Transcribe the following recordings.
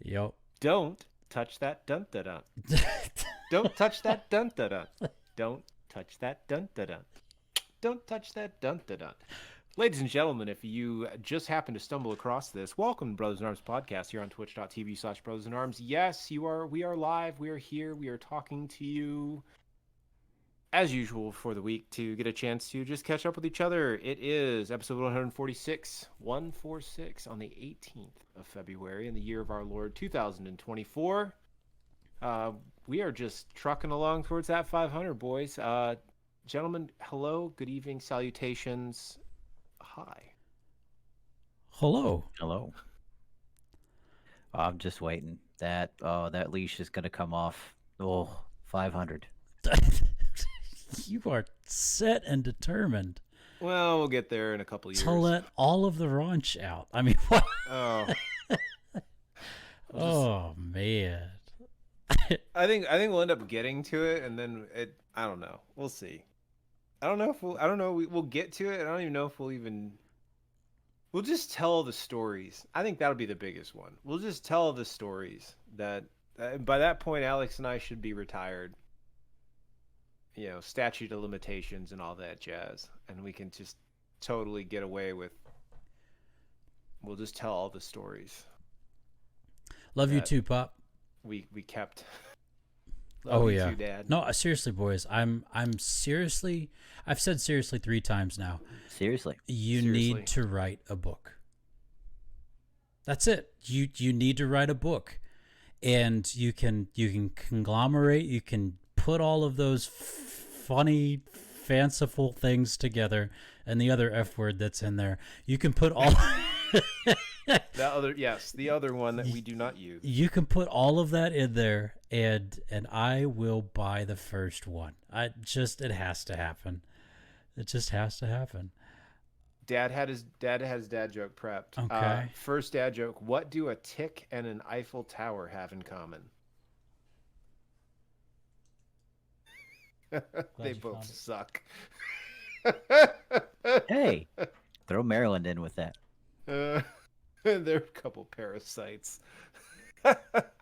Yep. Don't touch that dun da dun. Don't touch that dun da dun. Don't touch that dun da dun. Don't touch that dun da dun. Ladies and gentlemen, if you just happen to stumble across this, welcome to Brothers in Arms podcast here on twitch.tv/Brothers in Arms. Yes, we are live. We are here. We are talking to you as usual for the week to get a chance to just catch up with each other. It is episode 146 on the 18th of February in the year of our Lord 2024. We are just trucking along towards that 500, boys. Gentlemen, hello, good evening, salutations. Hi. Hello. Hello. I'm just waiting. That leash is gonna come off. Oh, 500. You are set and determined Well, we'll get there in a couple years. to let all of the raunch out. I mean, what? Oh. Oh, man. I think we'll end up getting to it, and then I don't know. We'll see. I don't know. We'll get to it. I don't even know if we'll just tell the stories. I think that'll be the biggest one. We'll just tell the stories that by that point, Alex and I should be retired. You know, statute of limitations and all that jazz, and we can just totally get away with. We'll just tell all the stories. Love you too, Pop. We kept. Oh yeah. Too, Dad. No, seriously, boys. I'm seriously. I've said seriously 3 times now. Seriously. You Seriously. need to write a book. That's it. You need to write a book, and you can conglomerate. You can put all of those funny, fanciful things together, and the other F word that's in there. You can put all. The other one that we do not use. You can put all of that in there, and I will buy the first one. It has to happen. It just has to happen. Dad had his dad joke prepped. Okay. First dad joke: what do a tick and an Eiffel Tower have in common? They you both found it. suck. Hey, throw Maryland in with that. They're a couple parasites. That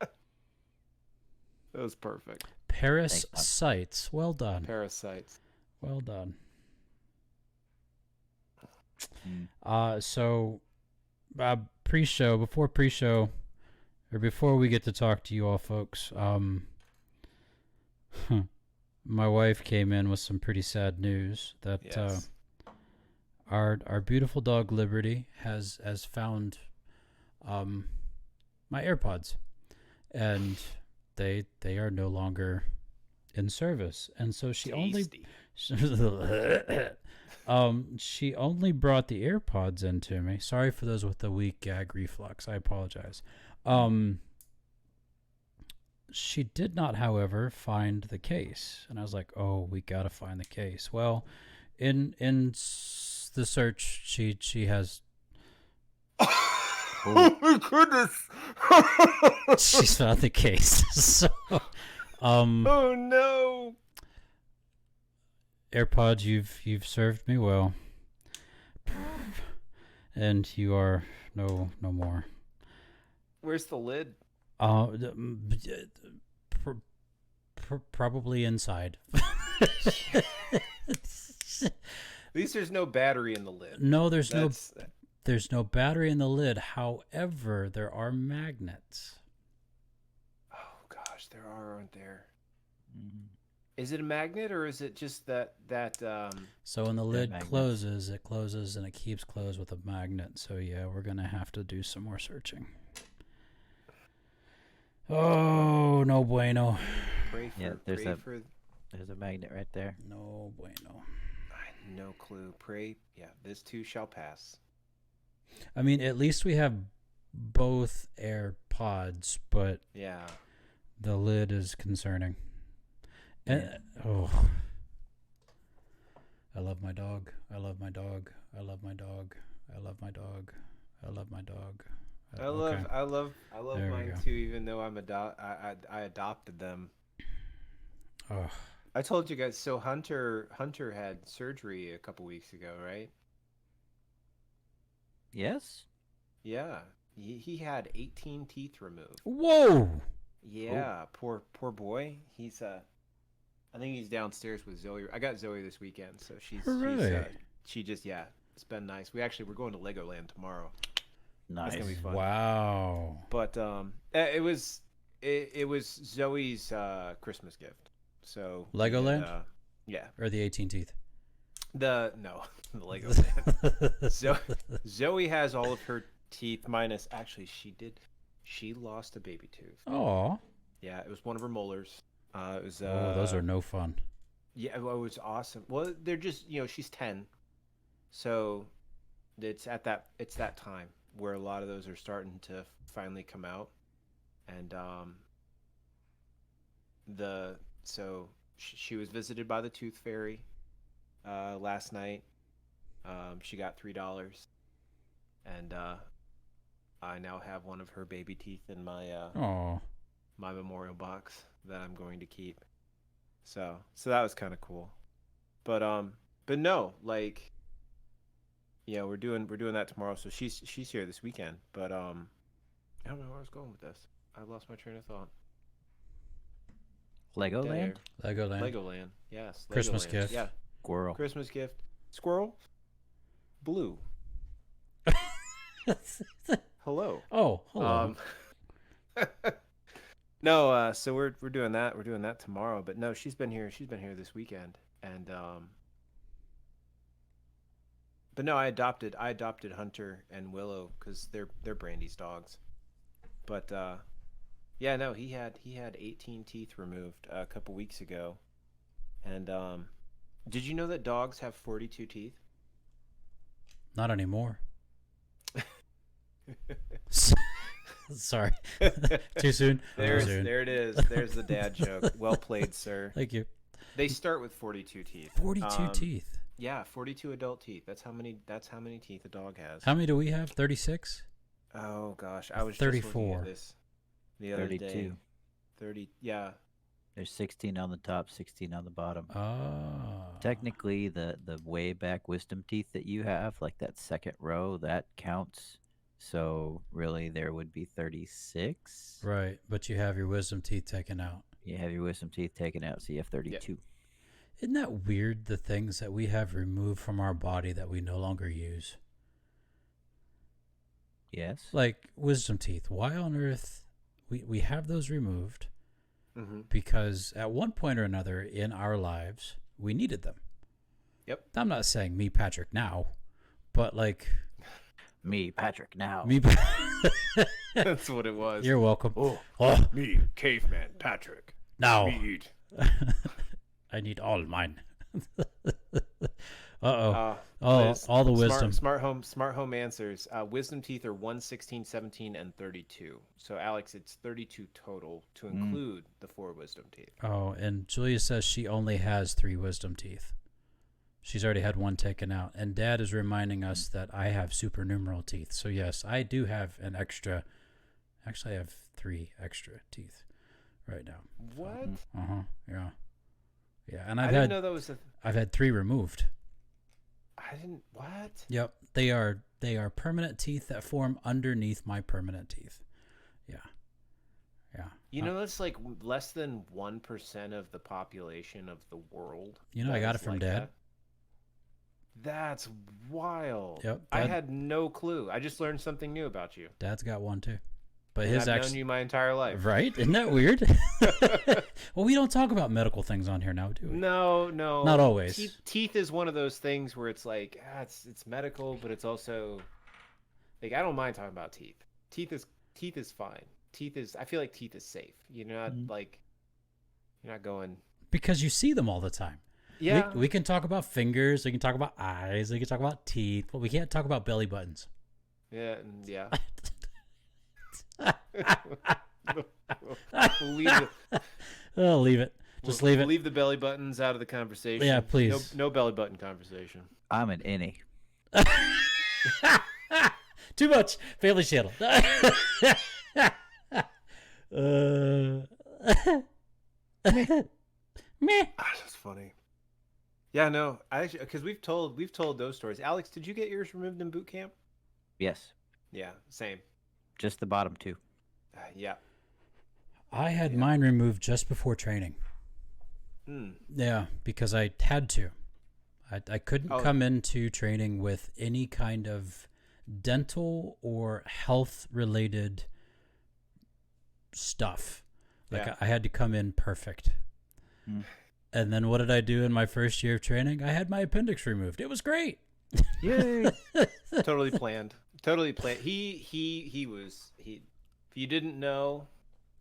was perfect. Paris Thanks, sites. Well done. Parasites. Well done. Mm. So, pre-show, before we get to talk to you all, folks, my wife came in with some pretty sad news that Yes. our beautiful dog Liberty has found my AirPods, and they are no longer in service, and so she Tasty. she only brought the AirPods in to me. Sorry for those with the weak gag reflux. I apologize. She did not, however, find the case, and I was like, "Oh, we gotta find the case." Well, in the search, she has. Oh my goodness! She's found the case. So, Oh no! AirPods, you've served me well, and you are no more. Where's the lid? Probably inside. At least there's no battery in the lid. No, there's That's, no battery in the lid. However, there are magnets. Oh gosh, there aren't there? Mhm. Is it a magnet or is it just that So when the lid magnets. closes, it closes and it keeps closed with a magnet. So yeah, we're gonna have to do some more searching. Oh, no bueno. pray for? Yeah, Pray for. There's a magnet right there. No bueno. I had no clue. Pray. Yeah, this too shall pass. I mean, at least we have both AirPods, but Yeah. the lid is concerning. And, oh. I love my dog. I love my dog. I love my dog. I love my dog. I love my dog. I love There we mine go. too. Even though I adopted them. Oh, I told you guys. So Hunter had surgery a couple weeks ago, right? Yes. Yeah. he had 18 teeth removed. Whoa! Yeah, poor boy. He's I think he's downstairs with Zoe. I got Zoe this weekend, so Hooray. she just it's been nice. We're going to Legoland tomorrow. Nice. That's gonna be fun. Wow. But it was Zoe's Christmas gift. So Legoland? Yeah. Or the 18 teeth? The Legoland. Zoe has all of her teeth minus. Actually, she lost a baby tooth. Oh. Yeah, it was one of her molars. It was. Oh, those are no fun. Yeah, well, it was awesome. Well, they're just she's 10, so it's that time where a lot of those are starting to finally come out, and she was visited by the tooth fairy last night. She got $3, and I now have one of her baby teeth in my my memorial box that I'm going to keep. So that was kind of cool. But no, like, yeah, we're doing that tomorrow. So she's here this weekend. But I don't know where I was going with this. I lost my train of thought. Legoland? Legoland. Yes. Christmas Legoland. gift. Yeah. Squirrel. Christmas gift. Squirrel. Blue. Hello. Oh, hello. No, so we're doing that. We're doing that tomorrow. But no, she's been here this weekend. And but no, I adopted Hunter and Willow because they're Brandy's dogs. But yeah, no, he had 18 teeth removed a couple weeks ago. And did you know that dogs have 42 teeth? Not anymore. Sorry. Too soon? There Soon. it is. There's the dad joke. Well played, sir. Thank you. They start with 42 teeth. 42 teeth. Yeah, 42 adult teeth. That's how many teeth a dog has. How many do we have? 36? Oh gosh, I was 34. just looking at this the other 32. day. 30. Yeah. There's 16 on the top, 16 on the bottom. Oh. Technically, the way back wisdom teeth that you have, like that second row, that counts. So really, there would be 36. Right, but you have your wisdom teeth taken out. You have your wisdom teeth taken out, so you have 32. Isn't that weird, the things that we have removed from our body that we no longer use? Yes. Like wisdom teeth. Why on earth we have those removed? Mm-hmm. Because at one point or another in our lives, we needed them. Yep. I'm not saying me, Patrick, now, but like... Me, Patrick, now. Me, That's what it was. You're welcome. Oh, me, caveman Patrick. Now. Meat. I need all mine. Uh-oh. Liz, all the wisdom. Smart home answers. Wisdom teeth are 1, 16, 17, and 32. So, Alex, it's 32 total to include the 4 wisdom teeth. Oh, and Julia says she only has 3 wisdom teeth. She's already had 1 taken out. And Dad is reminding us that I have super numeral teeth. So, yes, I do have an extra. Actually, I have 3 extra teeth right now. What? Uh-huh. Yeah. Yeah, and I didn't know that was I've had 3 removed. I didn't. What? Yep, they are permanent teeth that form underneath my permanent teeth. Yeah. You know, that's like less than 1% of the population of the world. You know, I got it from Dad. That's wild. Yep. I had no clue. I just learned something new about you. Dad's got 1 too. But And his I've known you my entire life. Right? Isn't that weird? Well, we don't talk about medical things on here now, do we? No. Not always. Teeth is one of those things where it's like, it's medical, but it's also like, I don't mind talking about teeth. Teeth is fine. I feel like teeth is safe. You're not like, you're not going. Because you see them all the time. Yeah. We can talk about fingers. We can talk about eyes. We can talk about teeth. But we can't talk about belly buttons. Yeah. We'll leave it. Just leave it. Leave the belly buttons out of the conversation. Yeah, please. No belly button conversation. I'm an innie. Too much. Family channel. Meh. That's funny. Yeah, no. Because we've told those stories. Alex, did you get yours removed in boot camp? Yes. Yeah, same. Just the bottom two. Yeah. I had mine removed just before training. Yeah, because I had to. I couldn't come into training with any kind of dental or health related stuff. Like I had to come in perfect. And then what did I do in my first year of training? I had my appendix removed. It was great. Yay! Totally planned. Totally planned. He was. If you didn't know,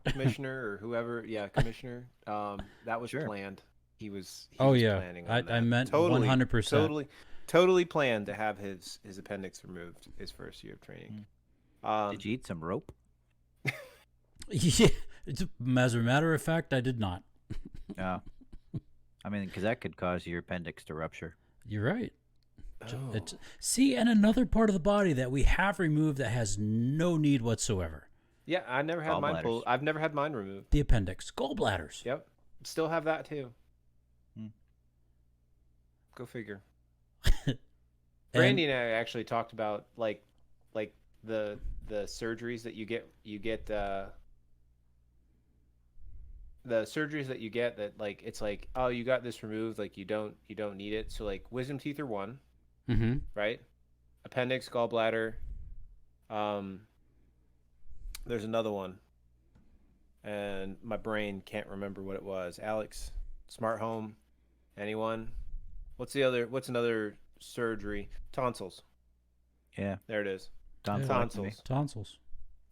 Commissioner or whoever, Commissioner, that was planned. He was planning on that. I meant totally, 100%. Totally planned to have his appendix removed his first year of training. Did you eat some rope? Yeah, as a matter of fact, I did not. Yeah. I mean, because that could cause your appendix to rupture. You're right. See, and another part of the body that we have removed that has no need whatsoever. Yeah, I never had mine pulled. I've never had mine removed. The appendix, gallbladders. Yep, still have that too. Go figure. Brandy and I actually talked about like the surgeries that you get the surgeries that you get that like it's like, oh, you got this removed, like you don't need it. So like wisdom teeth are one, right? Appendix, gallbladder. There's another one, and my brain can't remember what it was. Alex, smart home, anyone? What's another surgery? Tonsils. Yeah, there it is. Tonsils.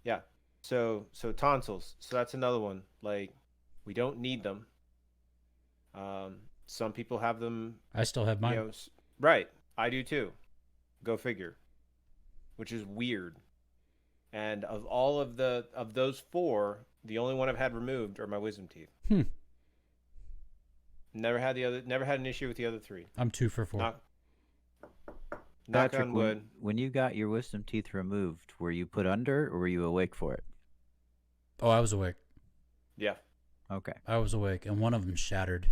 Yeah. So tonsils. So that's another one. Like, we don't need them. Some people have them. I still have mine. You know, right. I do too. Go figure. Which is weird. And of all of those four, the only one I've had removed are my wisdom teeth. Never had an issue with the other three. I'm 2 for 4. Knock on wood. When you got your wisdom teeth removed, were you put under or were you awake for it? Oh, I was awake. Yeah. Okay. I was awake, and one of them shattered.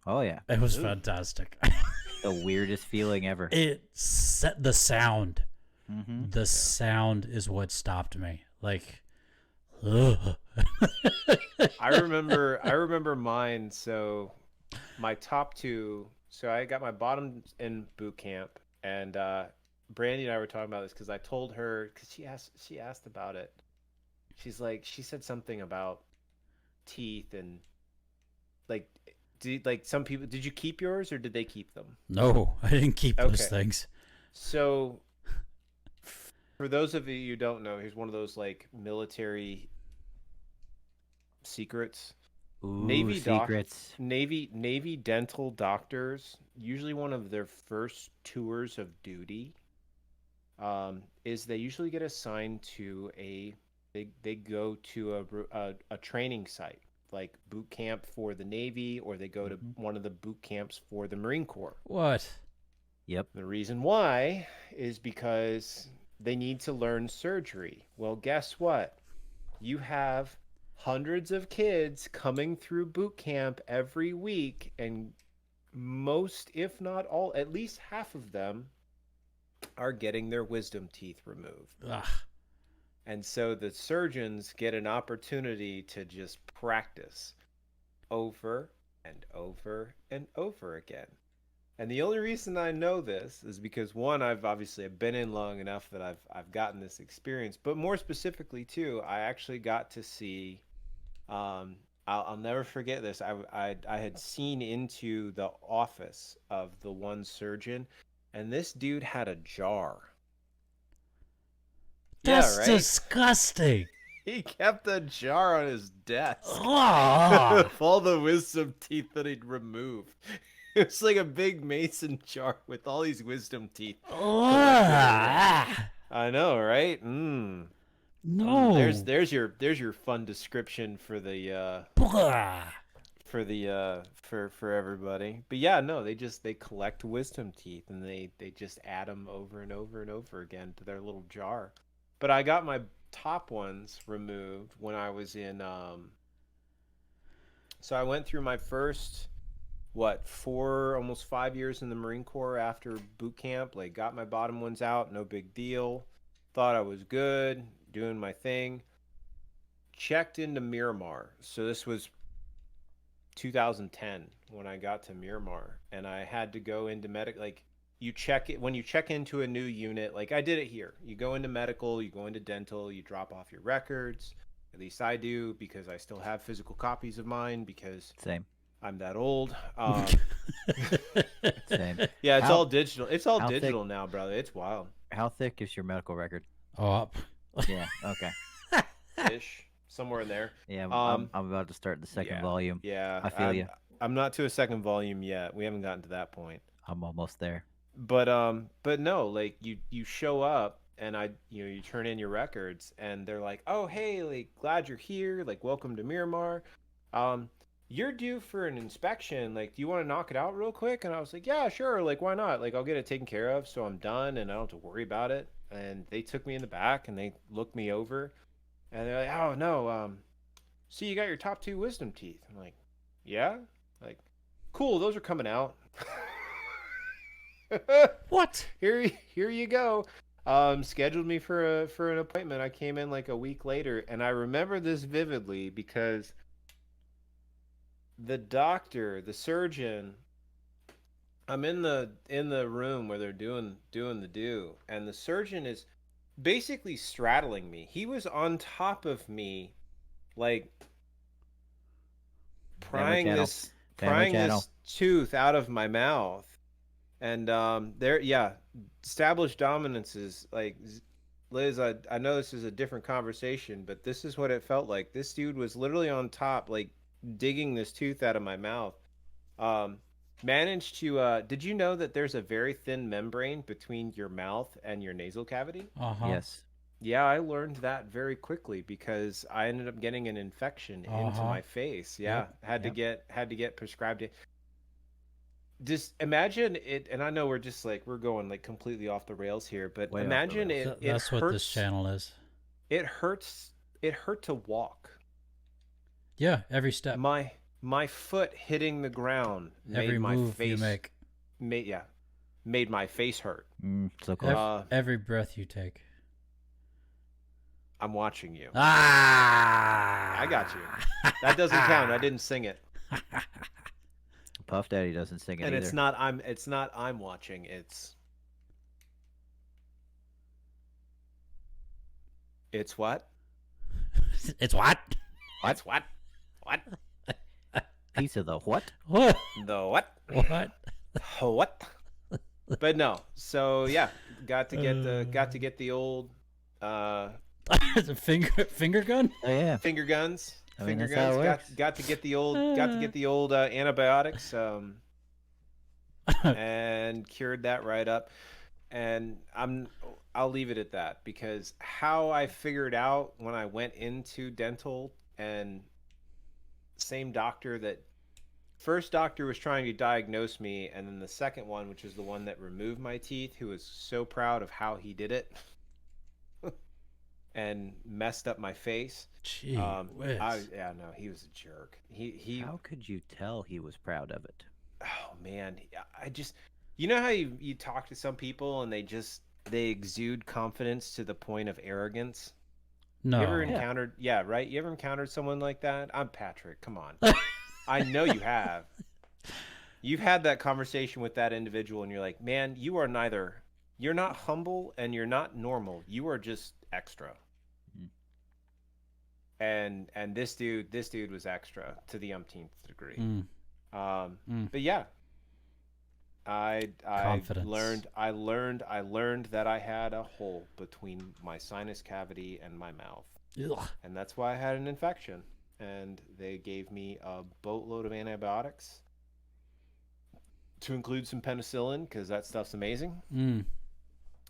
Oh, yeah. It was fantastic. The weirdest feeling ever. It set the sound. The sound is what stopped me. Like, ugh. I remember mine. So my top two. So I got my bottom in boot camp, and Brandy and I were talking about this because I told her, because she asked about it. She said something about teeth and like some people. Did you keep yours or did they keep them? No, I didn't keep those things. So for those of you who don't know, here's one of those like military secrets. Ooh, Navy secrets. Navy dental doctors, usually one of their first tours of duty is they usually get assigned to they go to a training site, like boot camp for the Navy, or they go to one of the boot camps for the Marine Corps. What? Yep. The reason why is because they need to learn surgery. Well, guess what? You have hundreds of kids coming through boot camp every week, and most, if not all, at least half of them are getting their wisdom teeth removed. Ugh. And so the surgeons get an opportunity to just practice over and over and over again. And the only reason I know this is because, one, I've been in long enough that I've gotten this experience, but more specifically too, I actually got to see. I'll never forget this. I had seen into the office of the one surgeon, and this dude had a jar. That's right? disgusting. He kept a jar on his desk Oh. with all the wisdom teeth that he'd removed. It was like a big mason jar with all these wisdom teeth. I know, right? No. There's your fun description for the for everybody. But yeah, no, they collect wisdom teeth and they just add them over and over and over again to their little jar. But I got my top ones removed when I was in so I went through my first almost 5 years in the Marine Corps after boot camp. Like, got my bottom ones out, no big deal. Thought I was good. doing my thing. Checked into Miramar. So this was 2010 when I got to Miramar, and I had to go into like you check it when you check into a new unit. Like I did it here. You go into medical, you go into dental, you drop off your records. At least I do because I still have physical copies of mine because Same. I'm that old. Same. Yeah, it's How- all digital. It's all how digital now, brother. It's wild. How thick is your medical record? Up. Yeah. Okay. Ish, somewhere in there. Yeah. Um, I'm about to start the second yeah, volume. Yeah, I feel you. I'm not to a second volume yet. We haven't gotten to that point. I'm almost there. But no, like you show up and you turn in your records and they're like, "Oh, hey, like glad you're here. Like welcome to Miramar. You're due for an inspection. Like do you want to knock it out real quick?" And I was like, "Yeah, sure. Like why not? Like I'll get it taken care of so I'm done and I don't have to worry about it." And they took me in the back and they looked me over and they're like, "Oh, no, see you got your top 2 wisdom teeth." I'm like, "Yeah?" Like, "Cool, those are coming out." What? Here you go. Scheduled me for an appointment. I came in like a week later, and I remember this vividly because the doctor, the surgeon, I'm in the room where they're doing the do, and the surgeon is basically straddling me. He was on top of me, like prying channel. prying channel. this tooth out of my mouth. And there, yeah, established dominances. Like Liz, I know this is a different conversation, but this is what it felt like. This dude was literally on top, like digging this tooth out of my mouth. Managed to. Did you know that there's a very thin membrane between your mouth and your nasal cavity? Uh-huh. Yes. Yeah, I learned that very quickly because I ended up getting an infection into my face. Yeah, Yep. had to get prescribed it. Just imagine it, and I know we're going like completely off the rails here, but Way off the imagine rails. it That's what this hurts. channel is. It hurt to walk. Yeah, every step. My foot hitting the ground made Every my move face you make. made my face hurt. So close. Every breath you take. I'm watching you. Ah! I got you. That doesn't count. I didn't sing it. Puff Daddy doesn't sing it And either. it's not I'm watching. It's what? It's what? It's what? What? Piece of the what? What? The what? What? What? But no. So yeah, got to get the old It's a finger gun? Oh yeah. finger guns. I mean, Finger that's how it guns. works. Got to get the old antibiotics. And cured that right up. And I'll leave it at that because how I figured out when I went into dental and same doctor that first doctor was trying to diagnose me, and then the second one, which is the one that removed my teeth, who was so proud of how he did it and messed up my face. Gee whiz. No, he was a jerk. He How could you tell he was proud of it? Oh man, I just you know how you talk to some people and they exude confidence to the point of arrogance? No. You ever encountered right? You ever encountered someone like that? I'm Patrick, come on. I know you have. You've had that conversation with that individual and you're like, "Man, you're not humble and you're not normal. You are just extra." And this dude was extra to the umpteenth degree. But yeah, I Confidence. learned that I had a hole between my sinus cavity and my mouth, Ugh. and that's why I had an infection. And they gave me a boatload of antibiotics, to include some penicillin because that stuff's amazing.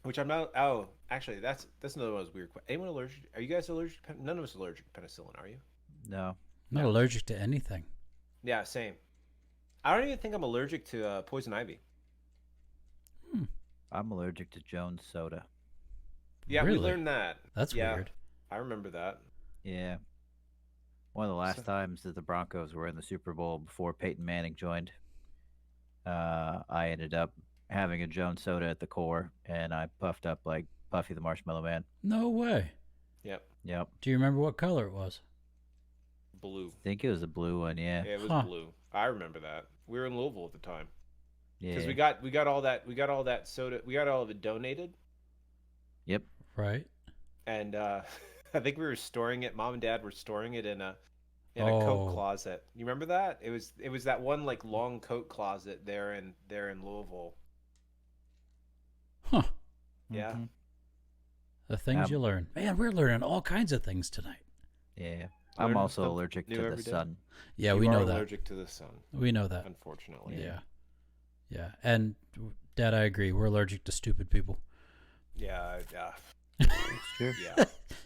Which I'm not. Oh, actually, that's another one of those weird. Anyone allergic? Are you guys allergic? None of us allergic to penicillin, are you? No. Not allergic to anything. Yeah, same. I don't even think I'm allergic to poison ivy. I'm allergic to Jones soda. Yeah, Really? we learned that. That's weird. I remember that. Yeah. One of the last times that the Broncos were in the Super Bowl before Peyton Manning joined, I ended up having a Jones soda at the core, and I puffed up like Puffy the Marshmallow Man. No way. Yep. Yep. Do you remember what color it was? Blue. I think it was a blue one. Yeah. Yeah, it was Huh. blue. I remember that. We were in Louisville at the time because Yeah. we got all that soda. We got all of it donated, Yep. Right. and I think we were storing it. Mom and Dad were storing it in a coat Oh. closet. You remember that? It was that one like long coat closet there in Louisville. Huh. Yeah. Mhm. The things you Um, learn. Man, we're learning all kinds of things tonight. Yeah. I'm Learn also something allergic new to the every day. sun. Yeah, You we are know that. allergic to the sun, We know that. unfortunately. Yeah. Yeah. And Dad, I agree. We're allergic to stupid people. Yeah. It's true. Yeah.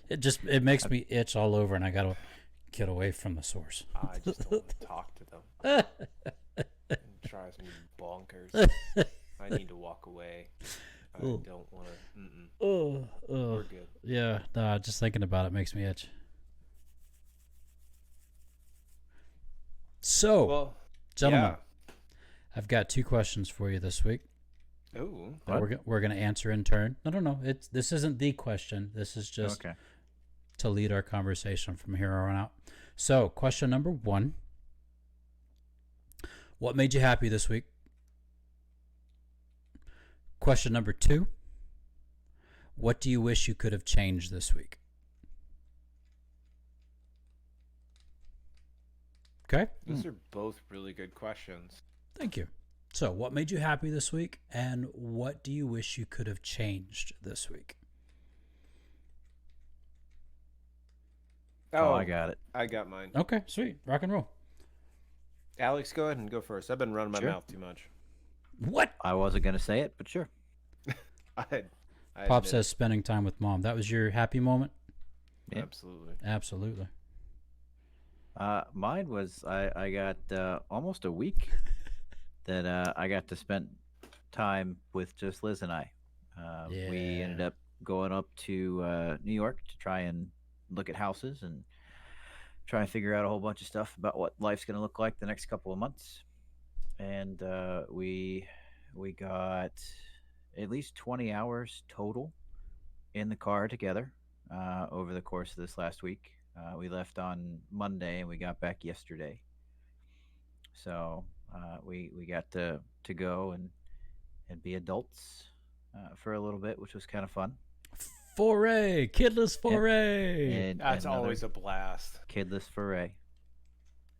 It makes me itch all over, and I gotta get away from the source. I just don't want to talk to them. It drives me bonkers. I need to walk away. I Ooh. don't want to. Oh, We're good. yeah. Nah, just thinking about it makes me itch. So, Well, gentlemen, I've got 2 questions for you this week yeah. Ooh. that we're gonna answer in turn. No. This isn't the question. This is just Okay. to lead our conversation from here on out. So, question number 1: what made you happy this week? Question number 2: what do you wish you could have changed this week? Okay. Those are both really good questions. Thank you. So, what made you happy this week, and what do you wish you could have changed this week? Oh, I got it. I got mine. Okay, sweet. Rock and roll. Alex, go ahead and go first. I've been running my Sure. mouth too much. What? I wasn't gonna say it, but sure. I Pop admit says spending time with mom. That was your happy moment? it. Yeah. Absolutely. Absolutely. Mine was I got almost a week that I got to spend time with just Liz and I. We ended Yeah. up going up to New York to try and look at houses and try and figure out a whole bunch of stuff about what life's going to look like the next couple of months. And we got at least 20 hours total in the car together over the course of this last week. We left on Monday and we got back yesterday. So we got to go and be adults for a little bit, which was kind of fun. Foray, kidless foray. And That's another always a blast. kidless foray.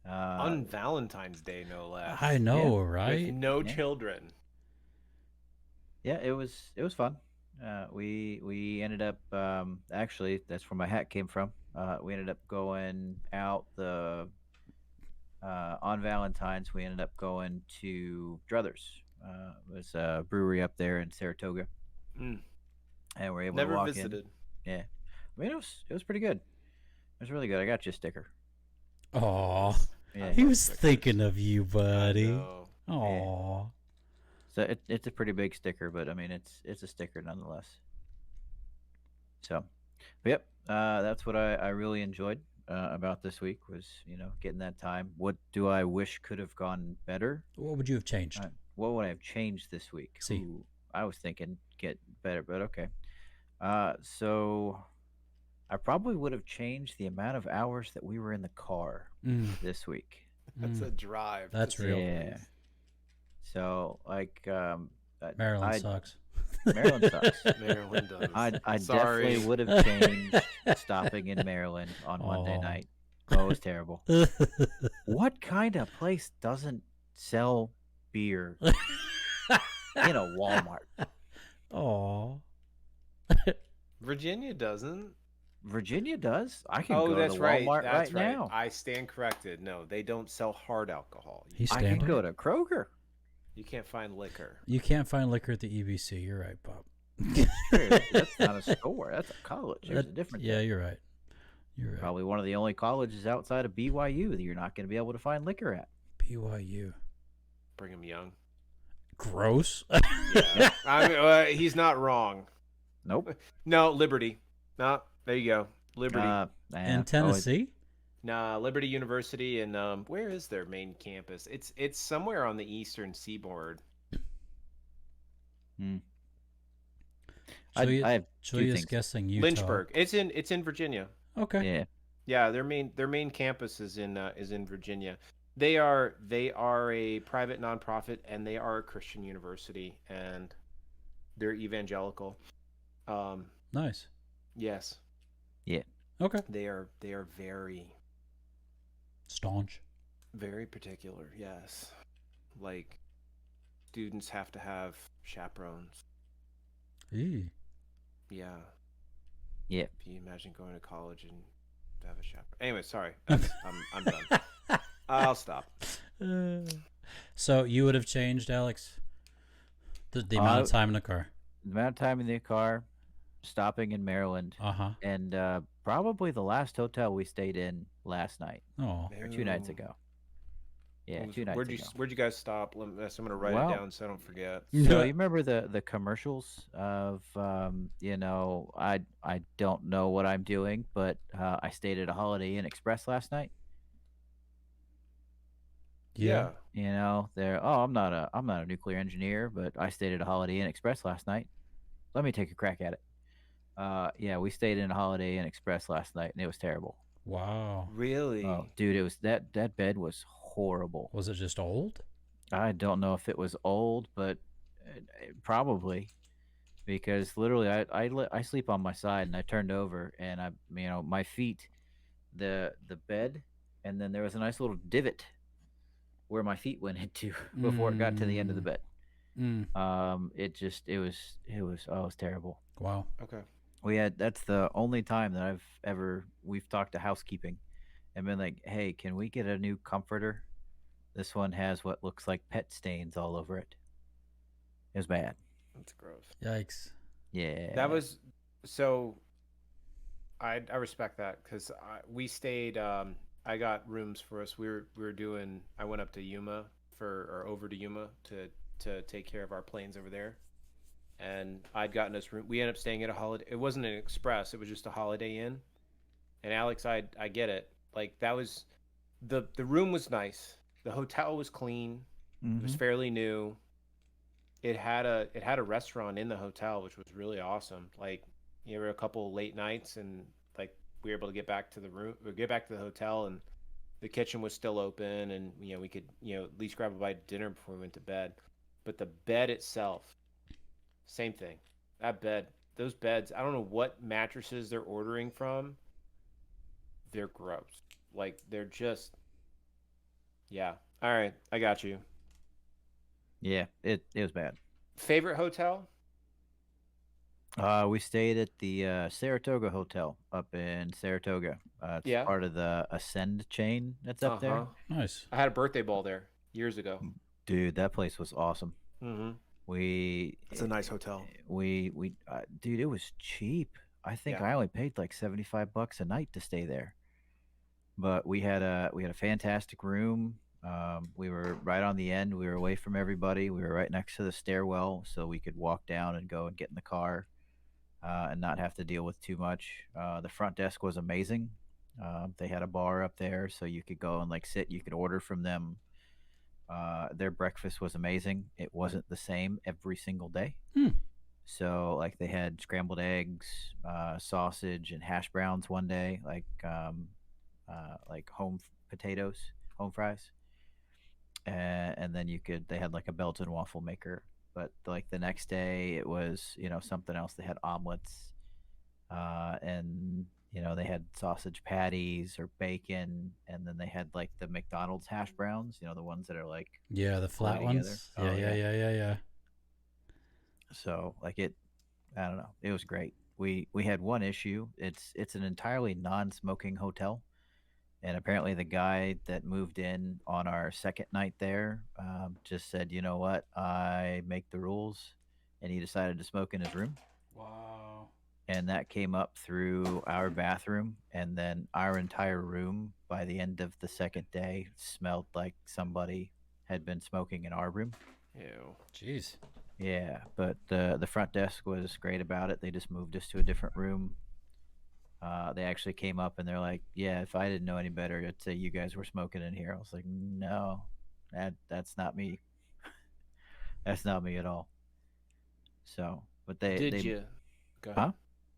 On Valentine's Day, no less. I know, With right? no Yeah. children. Yeah, it was fun. We ended up actually that's where my hat came from. We ended up going out the on Valentine's. We ended up going to Druthers. It was a brewery up there in Saratoga, Mm. and we're able to Never walk visited. in. Yeah, I mean it was pretty good. It was really good. I got you a sticker. Aw. Yeah. He love was stickers. thinking of you, buddy. No. Aw. So it's a pretty big sticker, but I mean it's a sticker nonetheless. So, but yep, that's what I really enjoyed about this week was getting that time. What do I wish could have gone better? What would you have changed? What would I have changed this week? See. Ooh, I was thinking get better, but okay. So I probably would have changed the amount of hours that we were in the car Mm, this week. That's mm. a drive. That's to real. say the Yeah. least. So like Maryland I- sucks. Maryland sucks. Maryland does. I Sorry. definitely would have changed stopping in Maryland on Monday Aw. night. Oh, it was terrible. What kind of place doesn't sell beer in a Walmart? Aw. Virginia doesn't. Virginia does. I can Oh, go that's to right. Walmart That's right now. I stand corrected. No, they don't sell hard alcohol. He's I can standing. go to Kroger. You can't find liquor. You can't find liquor at the EBC. You're right, Bob. True, that's not a store. That's a college. There's a difference. Yeah, there. you're right. You're right. Probably one of the only colleges outside of BYU that you're not going to be able to find liquor at. BYU. Brigham Young. Gross. Yeah. I mean, he's not wrong. Nope. No, Liberty. No, there you go. Liberty. In Tennessee? Nah, Liberty University, and where is their main campus? It's somewhere on the eastern seaboard. I have two Julia's things. guessing Utah. Lynchburg. It's in Virginia. Okay. Yeah. Yeah, their main campus is in Virginia. They are a private nonprofit and they are a Christian university and they're evangelical. Um, Nice. yes, Yeah. Okay. they are very Staunch. very particular. Yes, like students have to have chaperones. Eee. Yeah, Yeah. if you imagine going to college and have a chaperone. Anyway, sorry, I'm done. I'll stop. Uh, so you would have changed, Alex, the amount of time in the car. The amount of time in the car, stopping in Maryland, Uh-huh. and probably the last hotel we stayed in last night Oh. or 2 nights Ooh. ago. Yeah, What was- 2 nights Where'd you ago. Where'd you guys stop? I'm gonna write it Well, down so I don't forget. so you remember the commercials of I don't know what I'm doing, but I stayed at a Holiday Inn Express last night. Yeah. They're I'm not a nuclear engineer, but I stayed at a Holiday Inn Express last night. Let me take a crack at it. Yeah, we stayed in a Holiday Inn Express last night, and it was terrible. Wow. Really? Oh, dude, it was that bed was horrible. Was it just old? I don't know if it was old, but probably because literally I sleep on my side and I turned over and my feet, the bed, and then there was a nice little divot where my feet went into before it got to the end of the bed. It was terrible. Wow. Okay. That's the only time that we've talked to housekeeping and been like, hey, can we get a new comforter? This one has what looks like pet stains all over it. It was bad. That's gross. Yikes. Yeah. That was so. I respect that because we stayed. I got rooms for us. We were doing. I went up to Yuma over to Yuma to take care of our planes over there, and I'd gotten us room. We ended up staying at a holiday. It wasn't an express. It was just a Holiday Inn. And Alex, I get it. Like that was the room was nice. The hotel was clean. It was Mhm. fairly new. It had a restaurant in the hotel, which was really awesome. Like you were a couple late nights, and like we were able to get back to the room, or get back to the hotel, and the kitchen was still open, and we could at least grab a bite of dinner before we went to bed. But the bed itself, same thing. That bed, those beds, I don't know what mattresses they're ordering from. They're gross. Like they're just, yeah. All right, I got you. Yeah, it was bad. Favorite hotel? We stayed at the Saratoga Hotel up in Saratoga. It's Yeah. part of the Ascend chain that's up there. Nice. I had a birthday ball there years ago. Dude, that place was awesome. Mm-hmm. We It's a nice hotel. dude, it was cheap. I think Yeah. I only paid like $75 a night to stay there. But we had a fantastic room. We were right on the end. We were away from everybody. We were right next to the stairwell, so we could walk down and go and get in the car and not have to deal with too much. The front desk was amazing. They had a bar up there, so you could go and like sit. You could order from them. Their breakfast was amazing. It wasn't the same every single day. Hmm. So like they had scrambled eggs, sausage, and hash browns one day, like potatoes, home fries, and then they had like a Belgian waffle maker. But like the next day, it was something else. They had omelets, and they had sausage patties or bacon, and then they had like the McDonald's hash browns. The ones that are like Yeah, the flat together. ones. Oh, Yeah. So like I don't know. It was great. We had one issue. It's an entirely non-smoking hotel, and apparently the guy that moved in on our second night there just said, "You know what? I make the rules," and he decided to smoke in his room, Wow. and that came up through our bathroom, and then our entire room by the end of the second day smelled like somebody had been smoking in our room. Ew. Jeez. Yeah, but the front desk was great about it. They just moved us to a different room. They actually came up and they're like, "Yeah, if I didn't know any better, I'd say you guys were smoking in here." I was like, "No, that's not me. That's not me at all." So, but Did you? Go ahead. Huh?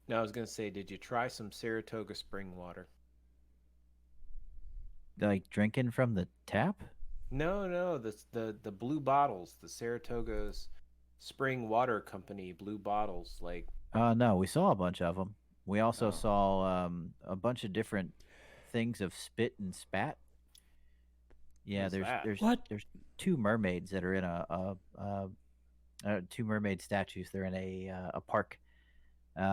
No, I was gonna say, did you try some Saratoga spring water? Like drinking from the tap? No, no, the blue bottles, the Saratoga's Spring Water Company blue bottles. Like, No, we saw a bunch of them. We also oh, saw a bunch of different things of spit and spat. Yeah, what's there's that? there's What? there's two mermaids that are in two mermaid statues. They're in a park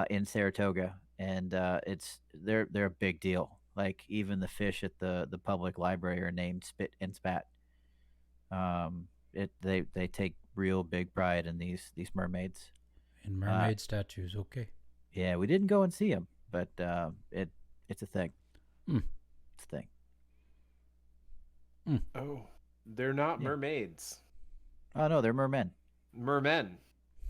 in Saratoga, and they're a big deal. Like even the fish at the public library are named Spit and Spat. They take real big pride in these mermaids. In Uh, mermaid statues. Okay. yeah, we didn't go and see them, but it's a thing. Hmm. It's a thing. Hmm. Oh, they're not Yeah. mermaids. Oh no, they're mermen. Mermen.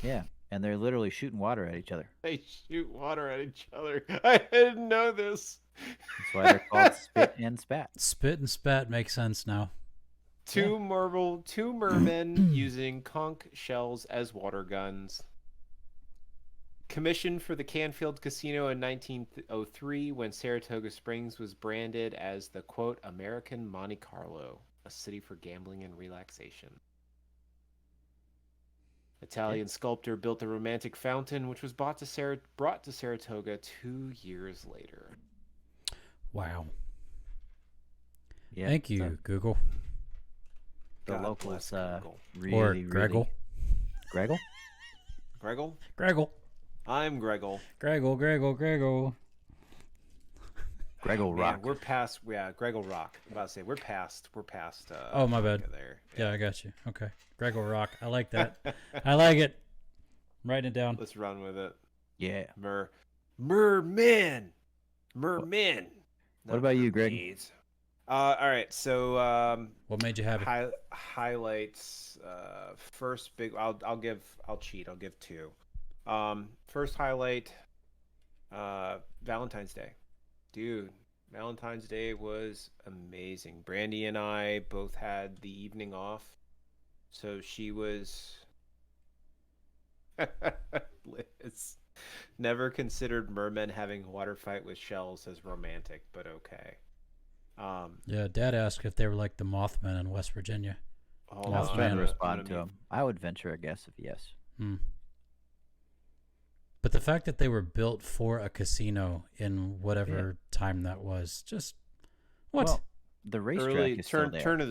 Yeah, and they're literally shooting water at each other. They shoot water at each other. I didn't know this. That's why they're called Spit and Spat. Spit and spat makes sense now. Two mermen using conch shells as water guns. Commissioned for the Canfield Casino in 1903 when Saratoga Springs was branded as the quote American Monte Carlo, a city for gambling and relaxation. Italian sculptor built the romantic fountain, which was brought to Saratoga 2 years later. Wow. Yeah, Thank you, Google. The God locals bless Greggle. really, Or really Greggle. Greggle? Greggle? Greggle. I'm Greggle. Greggle, Greggle, Greggle. Greggle Man, Rock. we're past Greggle Rock. I'm about to say we're past Oh, my bad. there. Yeah, I got you. Okay. Greggle Rock. I like that. I like it. I'm writing it down. Let's run with it. Yeah. Mermen. Mermen. What about you, Greg? Mermaids. All right. So What made you happy? highlights. First big. I'll cheat. I'll give two. First highlight. Valentine's Day. Dude, Valentine's Day was amazing. Brandy and I both had the evening off. So she was Liz never considered mermen having a water fight with shells as romantic, but okay. Yeah, Dad asked if they were like the Mothmen in West Virginia. Hold I was Oh, trying to man. respond to him. I would venture a guess of yes. Hmm. But the fact that they were built for a casino in whatever time that was, just what? Well, the racetrack Early is still there. turn of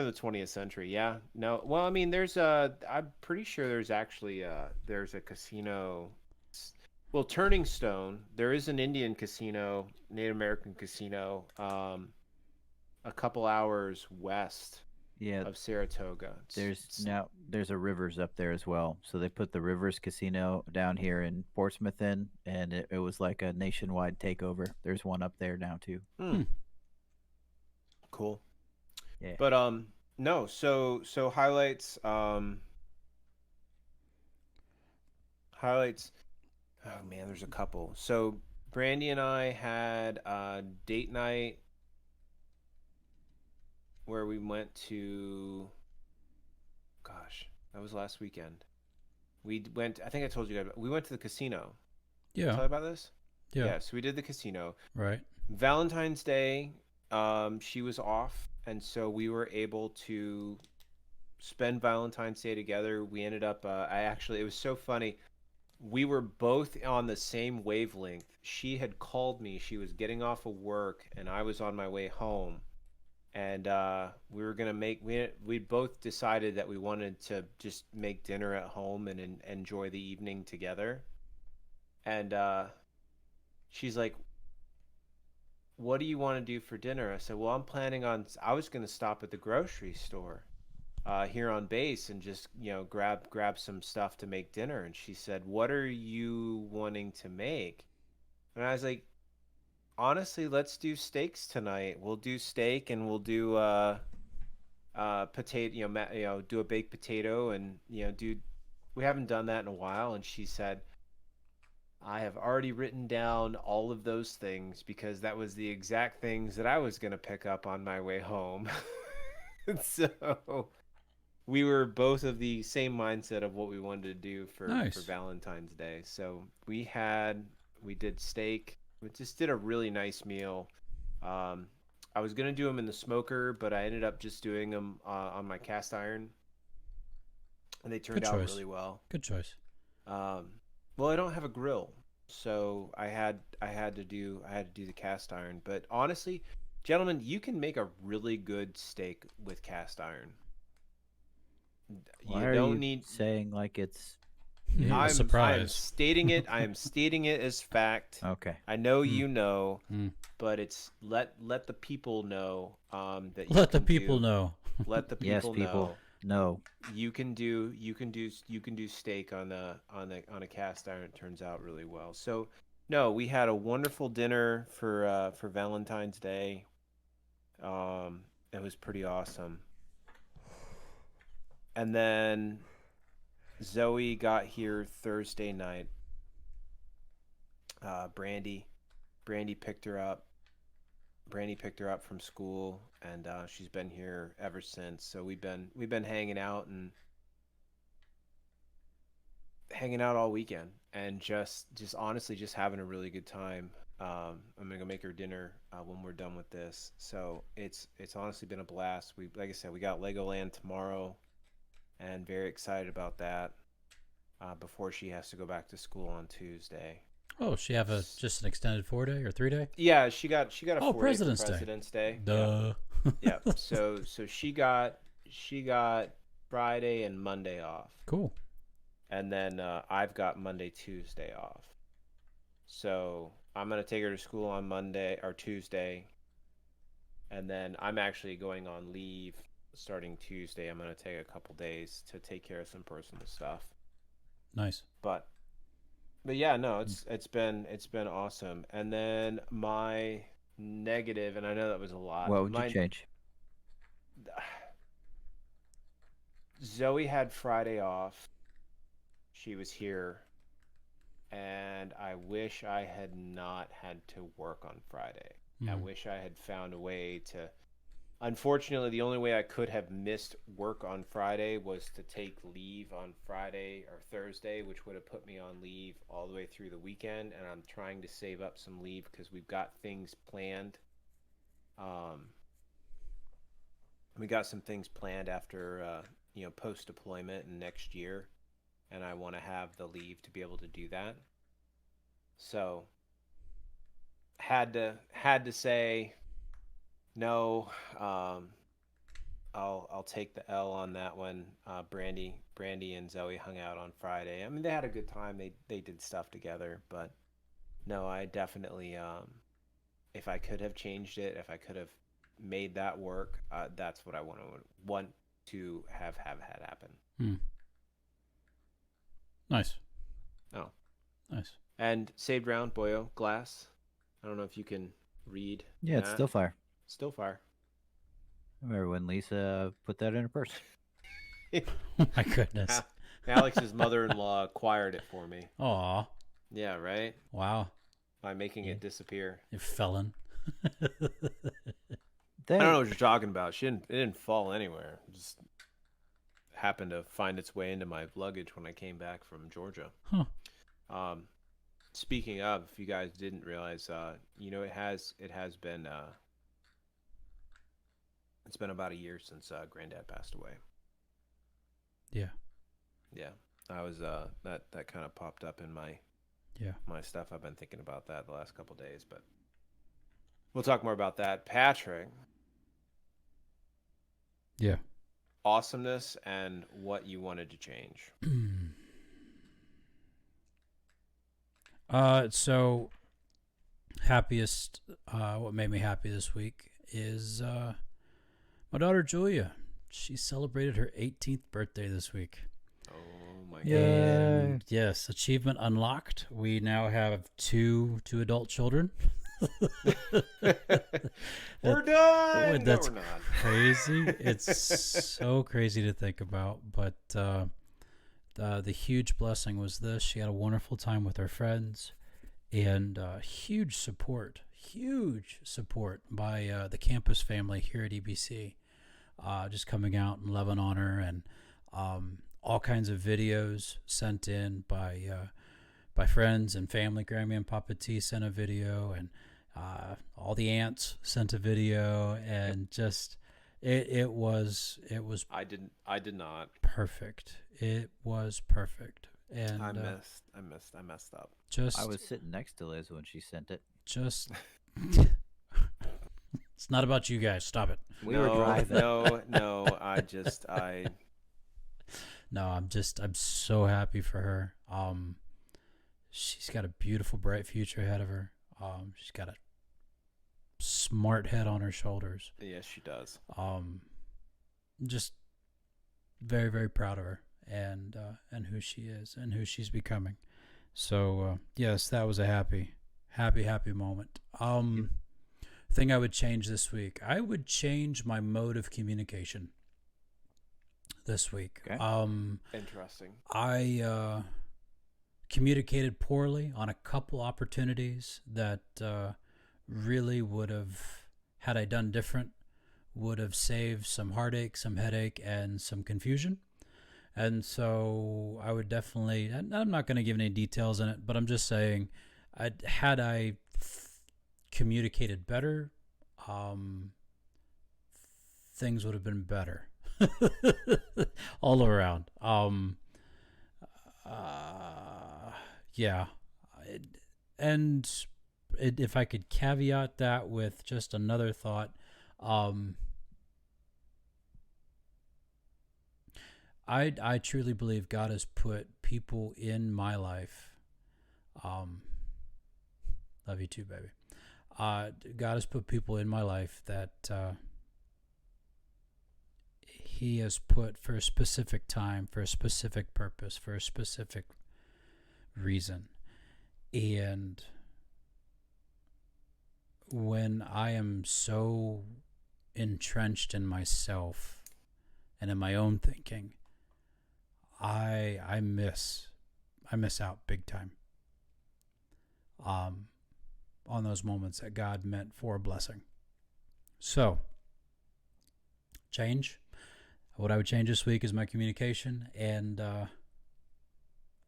the 20th century. Yeah. No. Well, I mean, there's a. I'm pretty sure there's actually there's a casino. Well, Turning Stone. There is an Indian casino, Native American casino, a couple hours west Yeah, of Saratoga. there's a Rivers up there as well. So they put the Rivers Casino down here in Portsmouth in, and it was like a nationwide takeover. There's one up there now too. Cool. Yeah. But no. So highlights. Highlights. Oh man, there's a couple. So Brandy and I had a date night where we went to. Gosh, that was last weekend. We went. I think I told you guys. We went to the casino. Tell Yeah. you about this. Yeah. So we did the casino. Right. Valentine's Day, she was off, and so we were able to spend Valentine's Day together. We ended up. It was so funny. We were both on the same wavelength. She had called me. She was getting off of work, and I was on my way home. And we were gonna we both decided that we wanted to just make dinner at home and enjoy the evening together. And she's like, "What do you want to do for dinner?" I said, "Well, I was gonna stop at the grocery store here on base and just grab some stuff to make dinner." And she said, "What are you wanting to make?" And I was like, "Honestly, let's do steaks tonight. We'll do steak and we'll do potato, do a baked potato and we haven't done that in a while." And she said, "I have already written down all of those things because that was the exact things that I was going to pick up on my way home." So we were both of the same mindset of what we wanted to do for Nice. Valentine's Day. So we did steak. We just did a really nice meal. Um, I was gonna do them in the smoker, but I ended up just doing them on my cast iron, and they Good turned out choice. really well. Good choice. Um, well, I don't have a grill, so I had to do the cast iron. But honestly, gentlemen, you can make a really good steak with cast iron. Why You are don't you need. saying like it's A new? I am surprise. stating it. I am stating it as fact. Okay. I know Mm, you know, mm. but it's let the people know that you Let the can people do. know. Let the Yes, people people. know No. you can do steak on a cast iron. It turns out really well. So no, we had a wonderful dinner for Valentine's Day. Um, it was pretty awesome. And then Zoe got here Thursday night. Brandy, Brandy picked her up. Brandy picked her up from school, and she's been here ever since. So we've been hanging out all weekend, and just honestly just having a really good time. I'm gonna go make her dinner when we're done with this. So it's honestly been a blast. We like I said, we got Legoland tomorrow, and very excited about that. Before she has to go back to school on Tuesday. Oh, she have a just an extended 4 day or 3 day? Yeah, she got a Oh, 4 day for President's Day. President's Day. Yeah, Duh. yeah. So she got Friday and Monday off, Cool. and then I've got Monday Tuesday off. So I'm gonna take her to school on Monday or Tuesday, and then I'm actually going on leave starting Tuesday. I'm gonna take a couple days to take care of some personal stuff. Nice. But but yeah, no, it's been awesome. And then my negative, and I know that was a lot. What would you My change? Zoe had Friday off. She was here, and I wish I had not had to work on Friday. I Mm. wish I had found a way to. Unfortunately, the only way I could have missed work on Friday was to take leave on Friday or Thursday, which would have put me on leave all the way through the weekend. And I'm trying to save up some leave because we've got things planned. Um, we got some things planned after, post deployment and next year, and I want to have the leave to be able to do that. So had to say no. Um, I'll take the L on that one. Brandy and Zoe hung out on Friday. I mean, they had a good time. They did stuff together, but no, I definitely if I could have changed it, if I could have made that work, that's what I want to have had happen. Mm. Nice. Oh, Nice. and saved round Boyo glass. I don't know if you can read Yeah, it's that. still fire. Still fire. I remember when Lisa put that in her purse. Oh my goodness. Alex's mother-in-law acquired it for me. Aw. Yeah, right. Wow. By making Yeah. it disappear. You felon. I don't know what you're talking about. It didn't fall anywhere. It just happened to find its way into my luggage when I came back from Georgia. Huh. Um, speaking of, if you guys didn't realize, it has been it's been about a year since Granddad passed away. Yeah. Yeah, I was that kind of popped up in my Yeah. stuff. I've been thinking about that the last couple days, but we'll talk more about that. Patrick, Yeah. awesomeness and what you wanted to change. So happiest, what made me happy this week is my daughter Julia. She celebrated her 18th birthday this week. Oh my god. And yes, achievement unlocked. We now have two adult children. We're done. That's no, we're not. crazy. It's so crazy to think about. But the huge blessing was this. She had a wonderful time with her friends, and huge support by the campus family here at EBC. just coming out and loving on her, and all kinds of videos sent in by friends and family. Grammy and Papa T sent a video, and all the aunts sent a video, and just it was I did not. perfect. It was perfect, and I messed up. just I was sitting next to Liz when she sent it. just it's not about you guys. Stop it. We were driving. No. No, I'm so happy for her. She's got a beautiful, bright future ahead of her. She's got a smart head on her shoulders. Yes, she does. Just very, very proud of her and who she is and who she's becoming. So yes, that was a happy moment. Thing I would change this week. I would change my mode of communication this week. Okay. Interesting. I communicated poorly on a couple opportunities that really would have, had I done different, would have saved some heartache, some headache, and some confusion. And so I would definitely, and I'm not going to give any details in it, but I'm just saying, had I communicated better, things would have been better all around. Yeah. And if I could caveat that with just another thought, I truly believe God has put people in my life. Love you too, baby. God has put people in my life that He has put for a specific time, for a specific purpose, for a specific reason. And when I am so entrenched in myself and in my own thinking, I miss out big time on those moments that God meant for a blessing. So, change. What I would change this week is my communication, and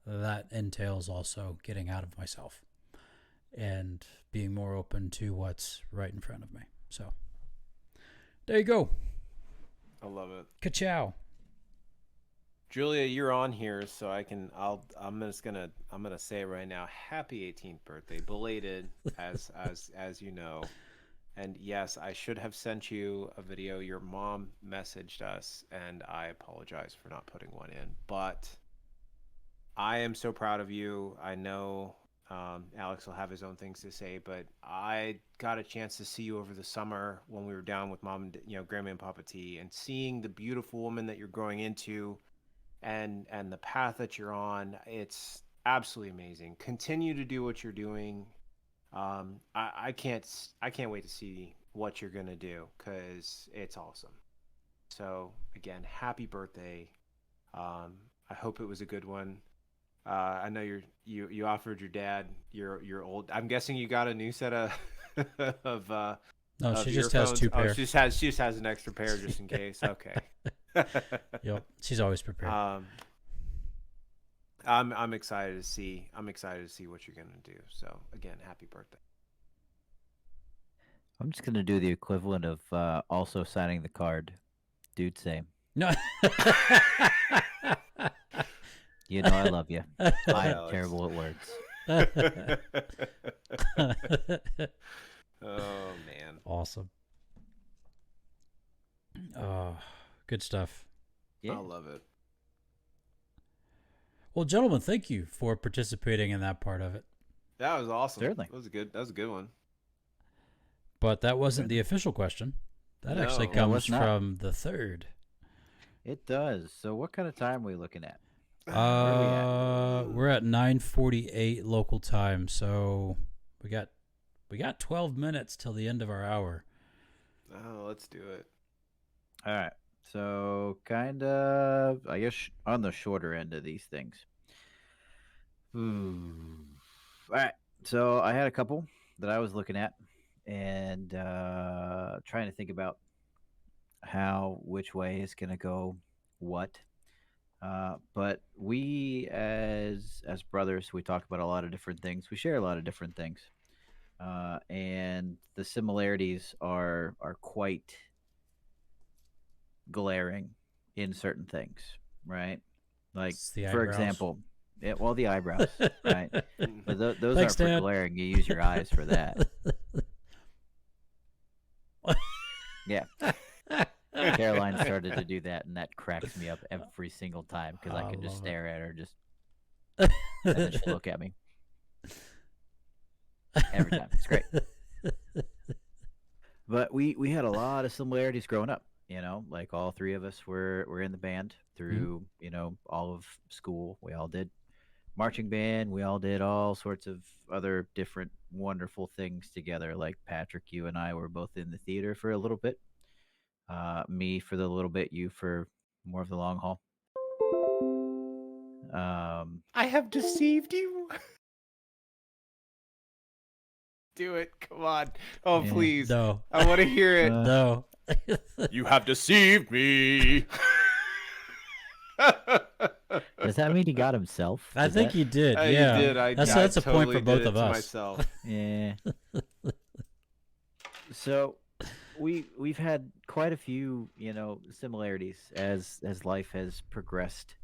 that entails also getting out of myself and being more open to what's right in front of me. So, there you go. I love it. Ka-chow. Julia, you're on here, so I'm gonna say it right now. Happy 18th birthday, belated, as you know. And yes, I should have sent you a video. Your mom messaged us, and I apologize for not putting one in. But I am so proud of you. I know Alex will have his own things to say, but I got a chance to see you over the summer when we were down with Mom and Grandma and Papa T, and seeing the beautiful woman that you're growing into, and the path that you're on. It's absolutely amazing. Continue to do what you're doing. I can't wait to see what you're gonna do, because it's awesome. So again, happy birthday. I hope it was a good one. I know you offered your dad your old. I'm guessing you got a new set of of No, of she just has earphones. two pair. She just has an extra pair just in case. Okay. Yep, she's always prepared. I'm excited to see what you're gonna do. So again, happy birthday. I'm just gonna do the equivalent of also signing the card. Dude, same. No. You know I love you. I'm Alex. terrible at words. Oh man. Awesome. Good stuff. Yeah. I love it. Well, gentlemen, thank you for participating in that part of it. That was awesome. Certainly. That was a good one. But that wasn't the official question. That actually No. Well, comes it's not. from the third. It does. So what kind of time are we looking at? We're at 9:48 local time, so we got 12 minutes till the end of our hour. Oh, let's do it. All right. So kind of, I guess, on the shorter end of these things. All right. So I had a couple that I was looking at and trying to think about which way is going to go what. But we, as brothers, we talk about a lot of different things. We share a lot of different things, and the similarities are quite glaring in certain things, right? Like, It's the for eyebrows. example, well, the eyebrows, right? But those Thanks, aren't for Dad. glaring. You use your eyes for that. Yeah. Caroline started to do that, and that cracks me up every single time because I I can just love stare at her, just it. and then she'll look at me every time. It's great. But we had a lot of similarities growing up. Like all three of us were in the band through all of school. We all did marching band. We all did all sorts of other different wonderful things together. Like Patrick, you and I were both in the theater for a little bit. Me for the little bit, you for more of the long haul. I have deceived you. Do it. Come on. Oh, Yeah. please. No. I want to hear it. No. You have deceived me. Does that mean he got himself? I think he did. You Yeah. did. I That's a point totally for both did of it to us. myself. Yeah. So we've had quite a few similarities as life has progressed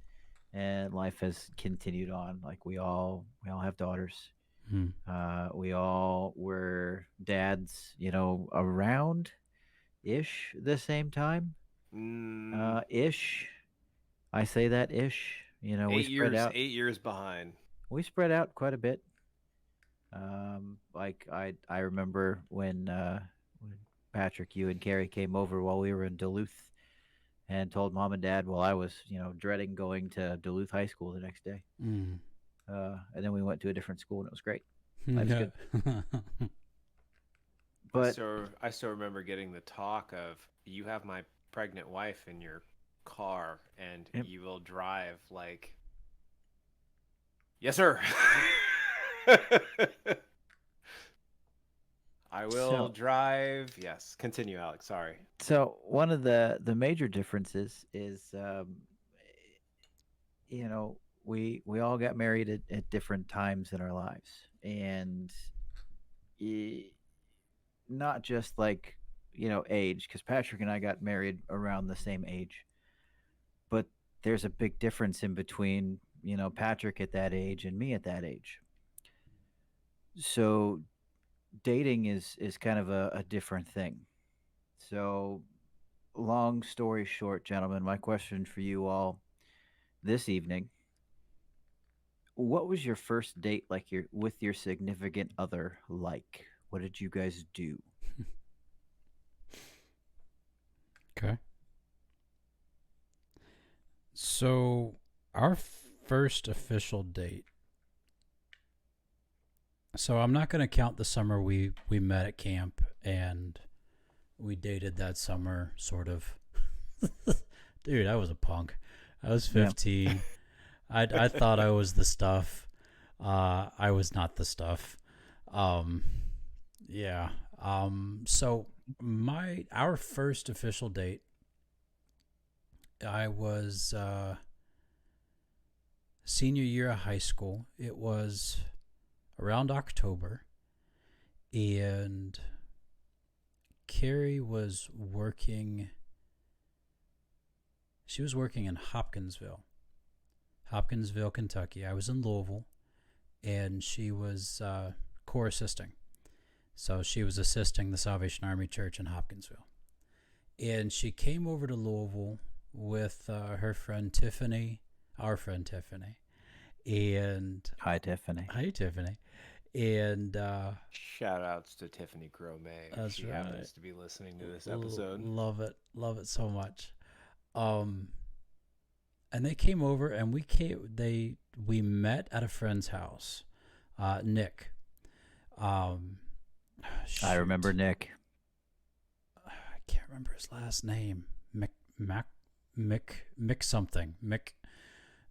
and life has continued on. Like we all have daughters. Hmm. We all were dads, around ish the same time. Ish. I say that ish. We spread out. 8 years behind. We spread out quite a bit. Like I remember when Patrick, you and Carrie came over while we were in Duluth and told mom and dad while I was dreading going to Duluth High School the next day. Mm. And then we went to a different school and it was great. Life's good. But I still remember getting the talk of, you have my pregnant wife in your car and Yep. you will drive like, yes sir. I will drive. Yes. Continue, Alex. Sorry. So one of the major differences is we all got married at different times in our lives, and not just like age, because Patrick and I got married around the same age, but there's a big difference in between Patrick at that age and me at that age. So dating is kind of a different thing. So long story short, gentlemen, my question for you all this evening: what was your first date like with your significant other like? What did you guys do? Okay. So, our first official date. So, I'm not going to count the summer we met at camp and we dated that summer, sort of. Dude, I was a punk. I was 15. Yeah. I thought I was the stuff. I was not the stuff. Yeah. So our first official date, I was senior year of high school. It was around October, and Carrie was working. She was working in Hopkinsville, Kentucky. I was in Louisville, and she was core assisting. So she was assisting the Salvation Army Church in Hopkinsville. And she came over to Louisville with her friend Tiffany, our friend Tiffany. And hi, Tiffany. Hi, Tiffany. And shout outs to Tiffany Gromay. That's she right. happens to be listening to this episode. Love it so much. And they came over, and we met at a friend's house, Nick. I remember Nick. I can't remember his last name. Mick something. Mick.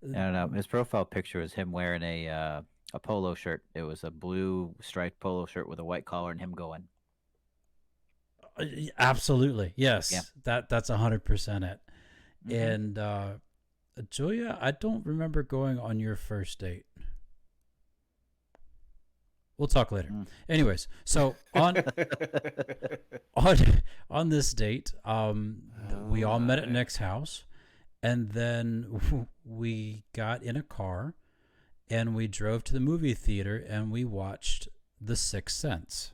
I don't know. His profile picture was him wearing a polo shirt. It was a blue striped polo shirt with a white collar and him going. Absolutely. Yes. Yeah. That's 100% it. Mhm. And Julia, I don't remember going on your first date. We'll talk later. Mm. Anyways, so on on this date, we all met at my. Nick's house, and then we got in a car and we drove to the movie theater and we watched The Sixth Sense.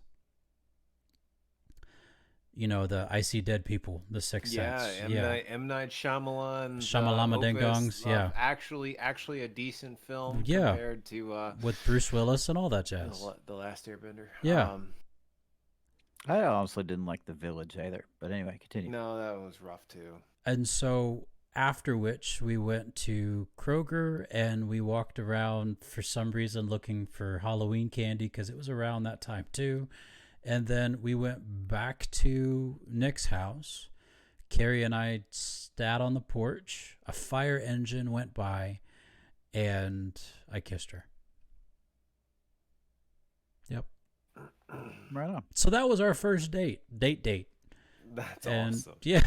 You know, the I See Dead People, The Sixth Sense. M. Night Shyamalan. Shyamalan Ding Dongs, yeah. Actually a decent film Yeah. compared to With Bruce Willis and all that jazz. The Last Airbender. Yeah. I honestly didn't like The Village either. But anyway, continue. No, that was rough too. And so after which we went to Kroger and we walked around for some reason looking for Halloween candy because it was around that time too. And then we went back to Nick's house. Carrie and I sat on the porch. A fire engine went by, and I kissed her. Yep. Right on. So that was our first date. Date. That's And awesome. yeah,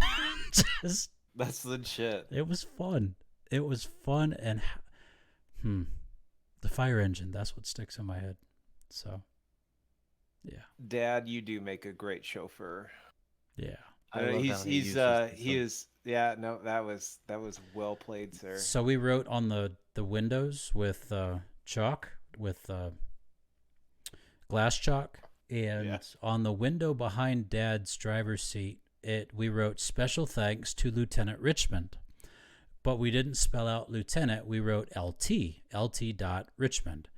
just That's legit. it was fun. It was fun, and the fire engine. That's what sticks in my head. So. Yeah. Dad, you do make a great chauffeur. Yeah. I love how he uses he is no, that was well played, sir. So we wrote on the windows with chalk, with glass chalk, and on the window behind Dad's driver's seat, we wrote special thanks to Lieutenant Richmond. But we didn't spell out lieutenant, we wrote LT dot Richmond.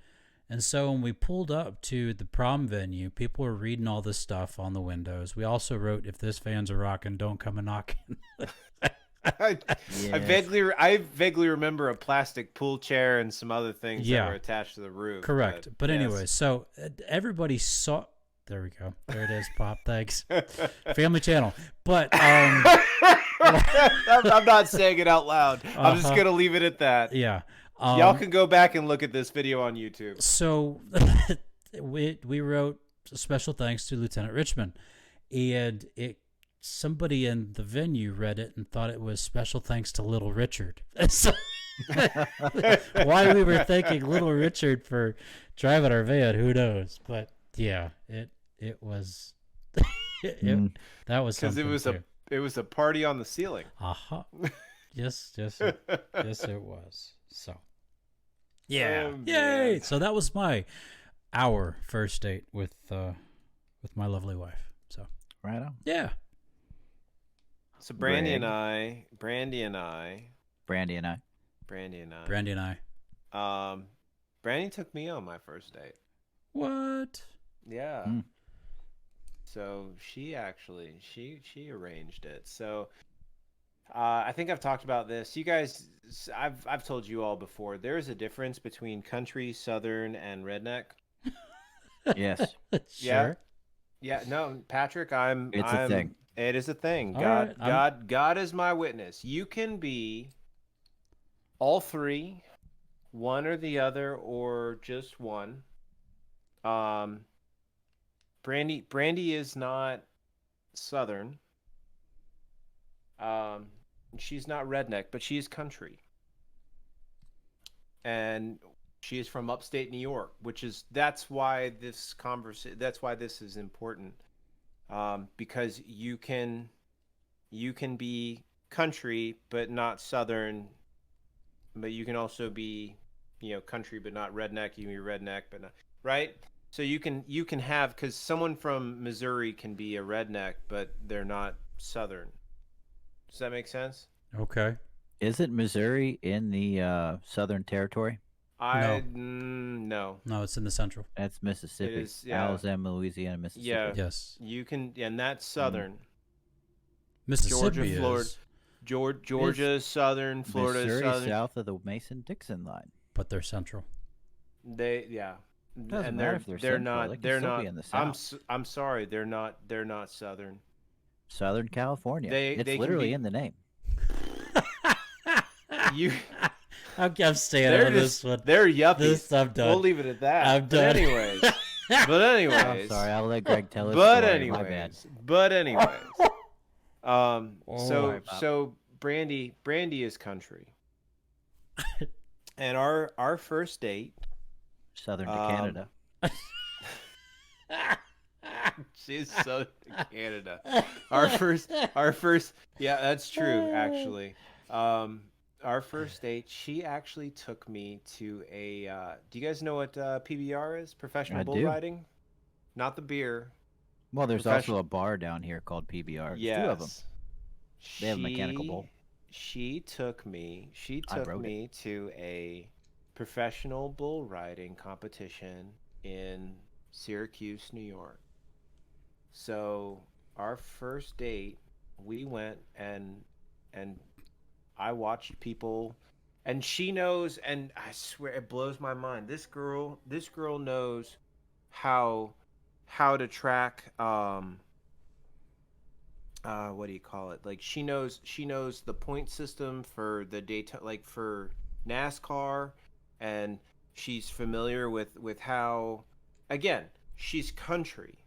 And so when we pulled up to the prom venue, people were reading all this stuff on the windows. We also wrote, if this fan's a rockin', don't come a knockin'. I vaguely remember a plastic pool chair and some other things that were attached to the roof. Correct. But yes. anyway, so everybody saw... There we go. There it is, Pop. Thanks. Family channel. But... I'm not saying it out loud. I'm just going to leave it at that. Yeah. Y'all can go back and look at this video on YouTube. So we wrote special thanks to Lieutenant Richmond, and somebody in the venue read it and thought it was special thanks to Little Richard. So, why we were thanking Little Richard for driving our van, who knows? But yeah, it was that was because something it was a party on the ceiling. Aha. Yes, yes, it was. So. Yeah. Yay! So that was our first date with my lovely wife. So right on. Yeah. So Brandy and I. Brandy took me on my first date. What? Yeah. So she arranged it. So I think I've talked about this. You guys, I've told you all before. There is a difference between country, southern, and redneck. Yes. Sure. Yeah. No, Patrick, It's a thing. It is a thing. All God is my witness. You can be all three, one or the other, or just one. Brandy is not southern. She's not redneck, but she is country. And she is from upstate New York, that's why this is important. Because you can be country but not southern, but you can also be, country but not redneck. You can be redneck but not, right? So you can have, because someone from Missouri can be a redneck but they're not southern. Does that make sense? Okay. Isn't Missouri in the Southern Territory? No. No, it's in the central. That's Mississippi. It is, yeah. Alabama, Louisiana, Mississippi. Yeah. Yes. You can, and that's southern. Mississippi Florida. is, Georgia is southern. Florida Missouri is southern. south of the Mason-Dixon line. but they're central. Doesn't matter if they're central, they can still be in the south. I'm sorry, they're not southern. Southern California. They it's can literally be- in the name. You I'm staying on this one. They're yuppies. I'm done. We'll leave it at that. I'm But done. anyways, But I'm anyways, sorry, I'll let Greg tell his but story. My bad. anyways, Oh. Sorry, Bob. so Brandy is country, and our first date, Southern to um, Canada. she's so Canada. Our first, yeah, that's true actually. Our first date, she actually took me to a. Do you guys know what PBR is? Professional I bull do. riding, not the beer. Well, there's Profession- also a bar down here called PBR. There's two of them. Yes. They have a mechanical bull. She took me. She I took rode it. me to a professional bull riding competition in Syracuse, New York. So our first date, we went and I watched people, and she knows, and I swear it blows my mind. This girl knows how to track what do you call it? Like she knows the point system for the data, like for NASCAR, and she's familiar with how, again, she's country,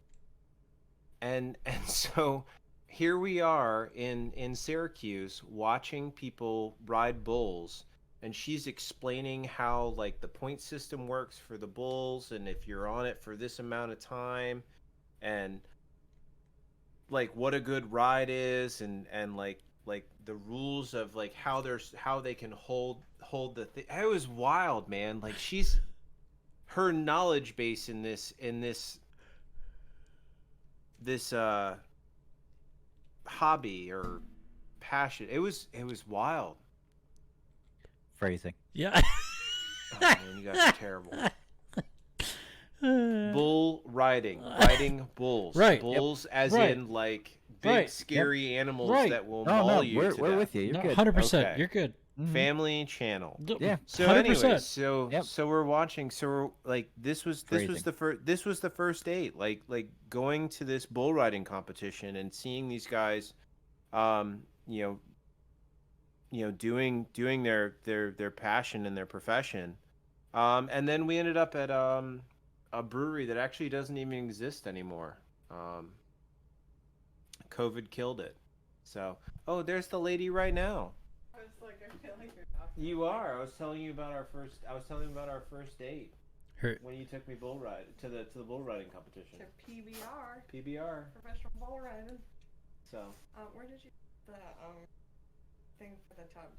and so here we are in Syracuse watching people ride bulls, and she's explaining how like the point system works for the bulls, and if you're on it for this amount of time, and like what a good ride is, and like the rules of like how they can hold the thing. It was wild, man. Like she's her knowledge base in this hobby or passion. It was wild. Phrasing. Yeah. Oh man, you guys are terrible. Bull riding bulls, Right. bulls as Right. in like big Right. scary animals Right. that will No, maul no, you to we're death. with you. You're No, good. 100%. Okay. You're good. Mhm. Family channel. Yeah. So 100%. anyway, so Yep. so we're watching. So we're like this was Phrasing. the first date. Like going to this bull riding competition and seeing these guys, um, doing their passion and their profession. And then we ended up at a brewery that actually doesn't even exist anymore. COVID killed it. So, oh, there's the lady right now. I was like, I feel like you're not. You are. I was telling you about our first date Her, when you took me bull ride to the bull riding competition. To PBR, PBR. professional bull riding. So, Where did you the thing for the tub?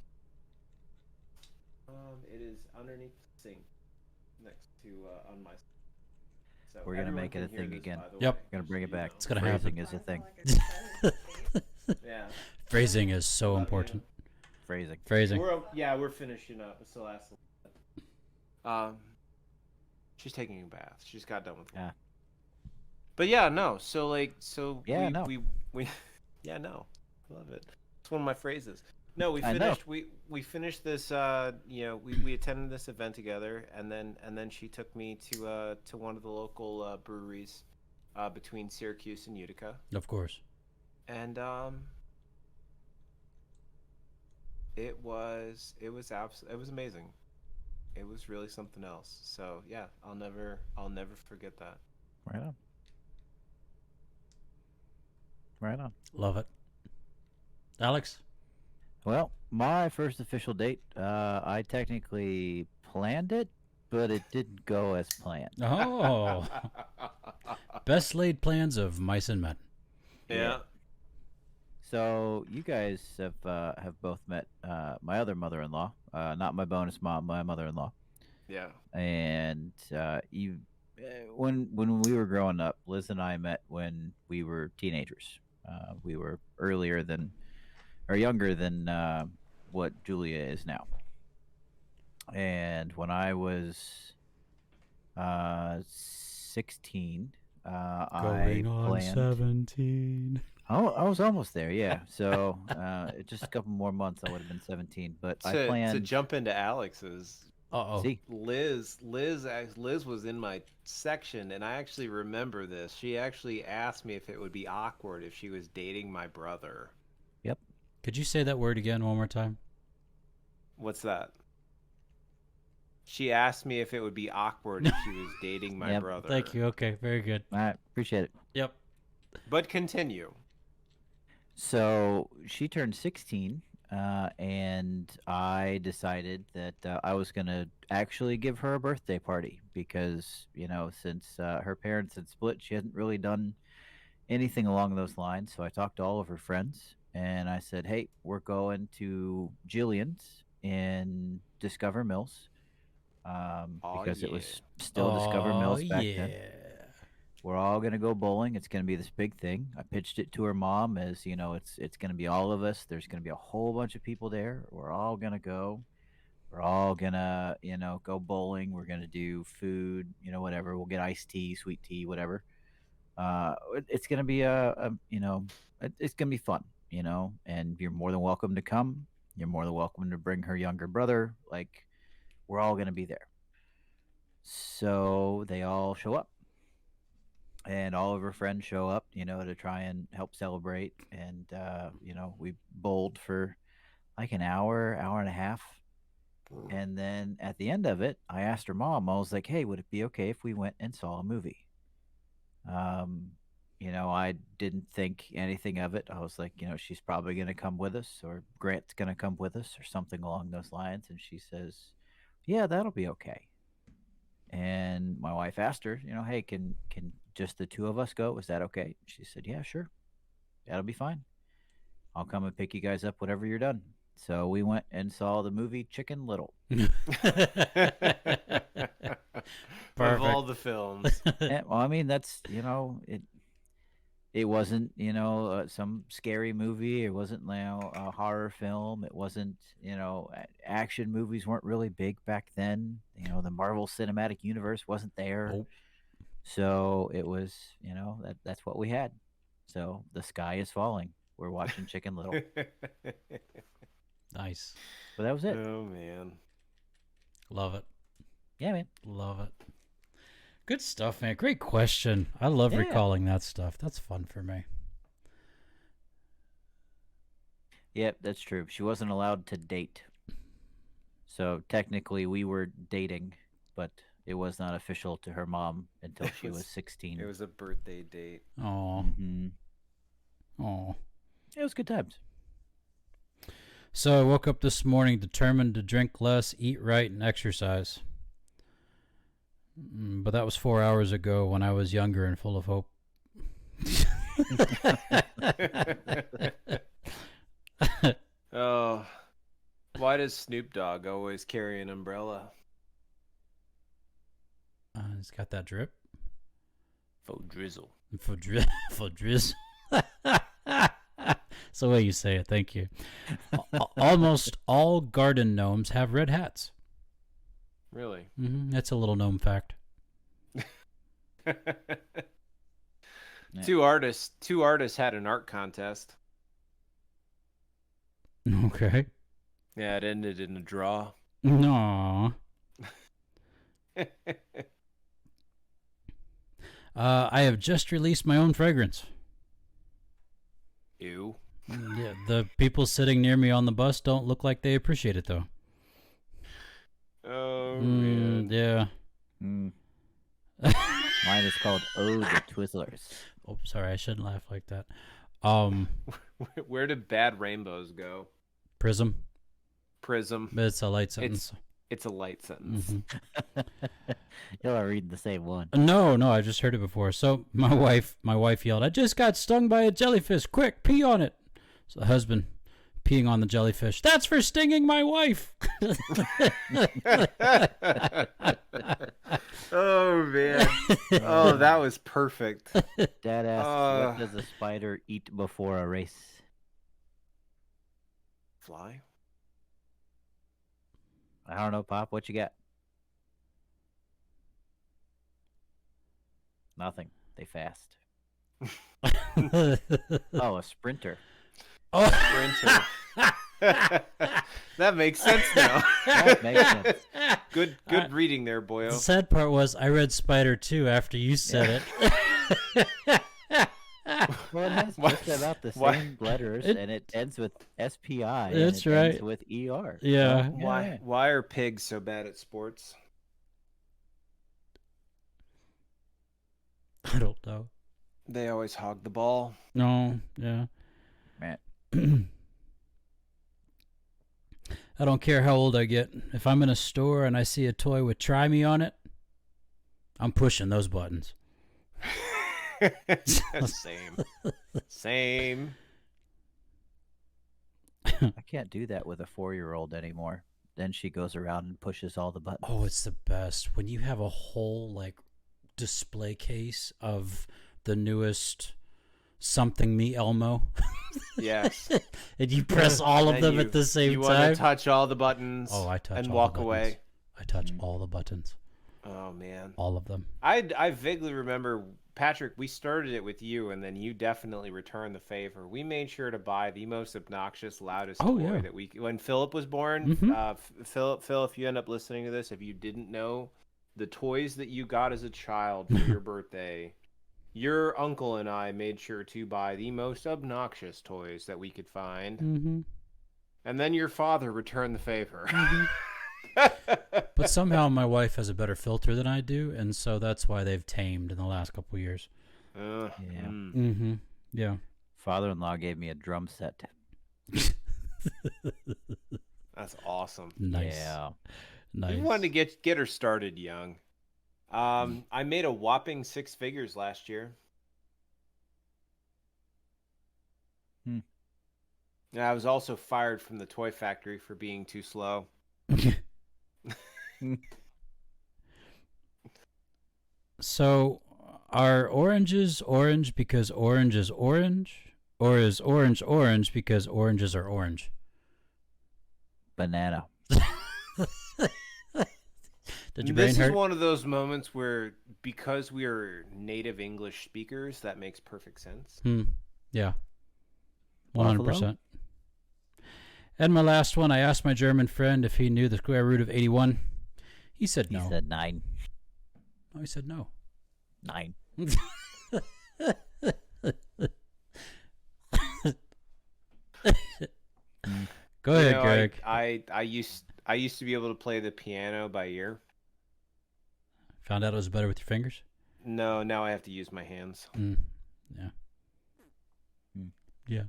it is underneath the sink next to on my. So We're gonna everyone make it can a hear thing this, again. by the Yep. way, Gonna bring it just so you back. know. It's gonna Phrasing happen. is a thing. Yeah. phrasing is so Love you. important. Phrasing. Phrasing. We're finishing up. It's the last. She's taking a bath. She just got done with Yeah. it. But yeah, no. So Yeah, no. we yeah, no. I love it. It's one of my phrases. No, we I know. finished. We finished this. We attended this event together, and then she took me to one of the local breweries, between Syracuse and Utica, Of course. and it was amazing. It was really something else. So yeah, I'll never forget that. Right on. Right on. Love it. Alex? Well, my first official date, I technically planned it, but it didn't go as planned. Oh. Best laid plans of mice and men. Yeah. So you guys have both met my other mother-in-law, not my bonus mom, my mother-in-law, Yeah. and when we were growing up, Liz and I met when we were teenagers. We were younger than what Julia is now. And when I was 16, I Going on planned. 17. Oh, I was almost there, yeah. So just a couple more months, I would have been 17. But I To planned. jump into Alex's, Uh-oh. See, Liz was in my section, and I actually remember this. She actually asked me if it would be awkward if she was dating my brother. Could you say that word again one more time? What's that? She asked me if it would be awkward if she was dating my Yep. brother. Thank you. Okay, very good. All right, appreciate it. Yep. But continue. So she turned 16, and I decided that I was going to actually give her a birthday party because, since her parents had split, she hadn't really done anything along those lines. So I talked to all of her friends and I said, hey, we're going to Jillian's in Discover Mills because it was still Discover Mills back then. We're all gonna go bowling. It's gonna be this big thing. I pitched it to her mom as it's gonna be all of us. There's gonna be a whole bunch of people there. We're all gonna go. We're all gonna go bowling. We're gonna do food. Whatever. We'll get iced tea, sweet tea, whatever. It's gonna be it's gonna be fun. And you're more than welcome to come. You're more than welcome to bring her younger brother. Like we're all gonna be there. So they all show up. And all of her friends show up, to try and help celebrate. And, we bowled for like an hour, hour and a half. And then at the end of it, I asked her mom, I was like, hey, would it be okay if we went and saw a movie? I didn't think anything of it. I was like, she's probably going to come with us or Grant's going to come with us or something along those lines. And she says, yeah, that'll be okay. And my wife asked her, hey, can just the two of us go? Is that okay? She said, yeah, sure. That'll be fine. I'll come and pick you guys up whenever you're done. So we went and saw the movie Chicken Little. Of all the films. That's, it wasn't, some scary movie. It wasn't, a horror film. It wasn't, action movies weren't really big back then. The Marvel Cinematic Universe wasn't there. Nope. So it was, that's what we had. So the sky is falling. We're watching Chicken Little. Nice. But that was it. Oh, man. Love it. Yeah, man. Love it. Good stuff, man. Great question. I love recalling that stuff. That's fun for me. Yep, that's true. She wasn't allowed to date. So technically we were dating, but it was not official to her mom until she was 16. It was a birthday date. Oh. Mm-hmm. Oh. It was good times. So I woke up this morning determined to drink less, eat right, and exercise. But that was 4 hours ago when I was younger and full of hope. Oh, why does Snoop Dogg always carry an umbrella? He's got that drip. For drizzle. For drizzle. That's the way you say it. Thank you. Almost all garden gnomes have red hats. Really? That's a little gnome fact. Two artists had an art contest. Okay. Yeah, it ended in a draw. No. I have just released my own fragrance. Ew. Yeah, the people sitting near me on the bus don't look like they appreciate it, though. Oh, man. Yeah. Mine is called Oh the Twizzlers. Oh, sorry, I shouldn't laugh like that. Where did Bad Rainbows go? Prism. It's a light sentence. It's a light sentence. Y'all are reading the same one. No, I just heard it before. So my wife yelled, "I just got stung by a jellyfish! Quick, pee on it!" So the husband peeing on the jellyfish. That's for stinging my wife. Oh man! Oh, that was perfect. Dad asked, "What does a spider eat before a race?" Fly. I don't know, Pop. What you got? Nothing. They fast. Oh, a sprinter. Oh, Sprinter. That makes sense now. That makes sense. Good reading there, boyo. the sad part was I read Spider too after you said it. Well, it has Why- just about the why- same letters, It- and it ends with SPI. That's and it ends right. with ER. Yeah. So, Why? Why are pigs so bad at sports? I don't know. They always hog the ball. No, yeah. Man. I don't care how old I get. If I'm in a store and I see a toy with "try me" on it, I'm pushing those buttons. Same. Same. I can't do that with a 4-year-old anymore. Then she goes around and pushes all the buttons. Oh, it's the best when you have a whole like display case of the newest something me Elmo. Yes. And you press all of And them you- at the same You time. want to touch all the buttons. Oh, I touch and all walk the buttons. away. I touch all the buttons. Oh man. All of them. I vaguely remember, Patrick, we started it with you, and then you definitely returned the favor. We made sure to buy the most obnoxious, loudest Oh, toy yeah. that we. When Philip was born, Mhm. Phil, if you end up listening to this, if you didn't know, the toys that you got as a child for your birthday, your uncle and I made sure to buy the most obnoxious toys that we could find, Mm-hmm. and then your father returned the favor. But somehow my wife has a better filter than I do, and so that's why they've tamed in the last couple of years. Yeah. Mm-hmm. Yeah. Father-in-law gave me a drum set. That's awesome. Nice. Yeah. Nice. We wanted to get her started young. I made a whopping 6 figures last year. Hmm. And I was also fired from the toy factory for being too slow. So, are oranges orange because orange is orange? Or is orange orange because oranges are orange? Banana. Did your brain This hurt? is one of those moments where, because we are native English speakers, that makes perfect sense. Yeah. Buffalo? 100%. And my last one, I asked my German friend if he knew the square root of 81. He said no. He said 9. Oh, he said no. 9. Go You ahead, know, Greg. I used to be able to play the piano by ear. Found out it was better with your fingers? No, now I have to use my hands. Yeah. Hmm. Yeah.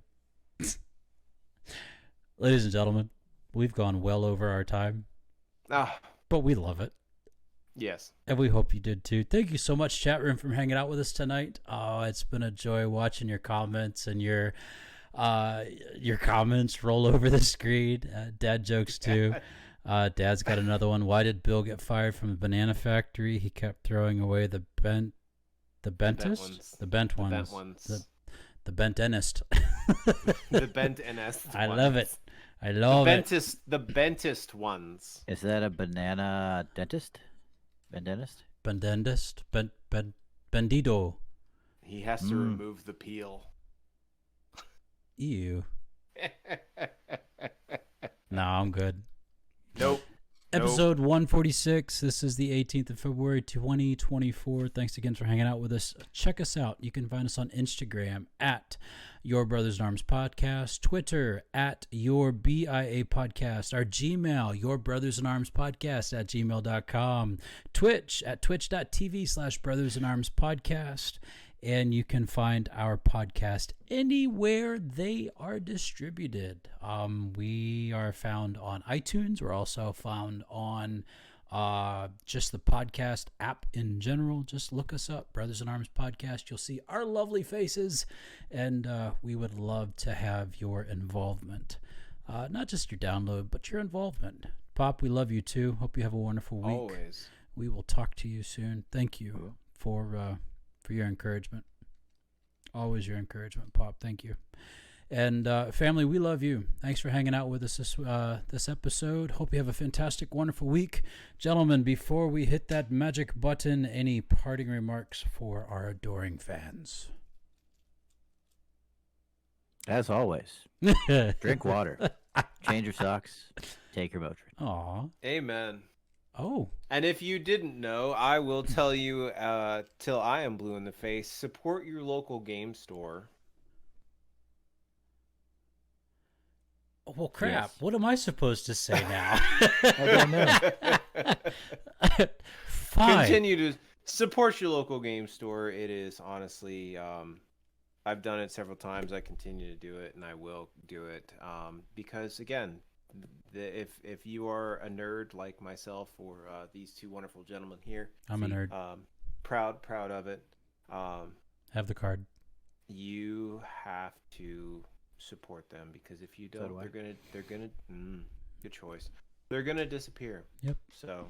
Ladies and gentlemen, we've gone well over our time, Ah, but we love it. yes. And we hope you did too. Thank you so much, chat room, for hanging out with us tonight. Oh, it's been a joy watching your comments and your comments roll over the screen. Dad jokes too. Dad's got another one. Why did Bill get fired from the banana factory? He kept throwing away the bent ones. The bent ones. The bent dentist. The bent NS. I love it. I love it. The bentest ones. Is that a banana dentist? Dentist? Bendendist. Bendido. He has to remove the peel. Ew. No, I'm good. Nope. Episode 146. This is the 18th of February, 2024. Thanks again for hanging out with us. Check us out. You can find us on Instagram at Your Brothers in Arms Podcast, Twitter at Your BIA Podcast, our Gmail, Your Brothers in Arms Podcast at gmail.com, Twitch at twitch.tv/Brothers in Arms Podcast. And you can find our podcast anywhere they are distributed. We are found on iTunes. We're also found on just the podcast app in general. Just look us up, Brothers in Arms Podcast. You'll see our lovely faces, and we would love to have your involvement. Not just your download, but your involvement. Pop, we love you too. Hope you have a wonderful week. Always. We will talk to you soon. Thank you for your encouragement. Always your encouragement, Pop. Thank you. And family, we love you. Thanks for hanging out with us this episode. Hope you have a fantastic, wonderful week. Gentlemen, before we hit that magic button, any parting remarks for our adoring fans? As always, drink water, change your socks, take your Motrin. Aw. Amen. Oh. And if you didn't know, I will tell you till I am blue in the face, support your local game store. Well, crap. Yes. What am I supposed to say now? I don't know. Fine. Continue to support your local game store. It is honestly, I've done it several times. I continue to do it, and I will do it because again, if you are a nerd like myself or these two wonderful gentlemen here, I'm a nerd. proud of it. Have the card. You have to support them because if you don't, do I. they're gonna. Good choice. They're gonna disappear. Yep. So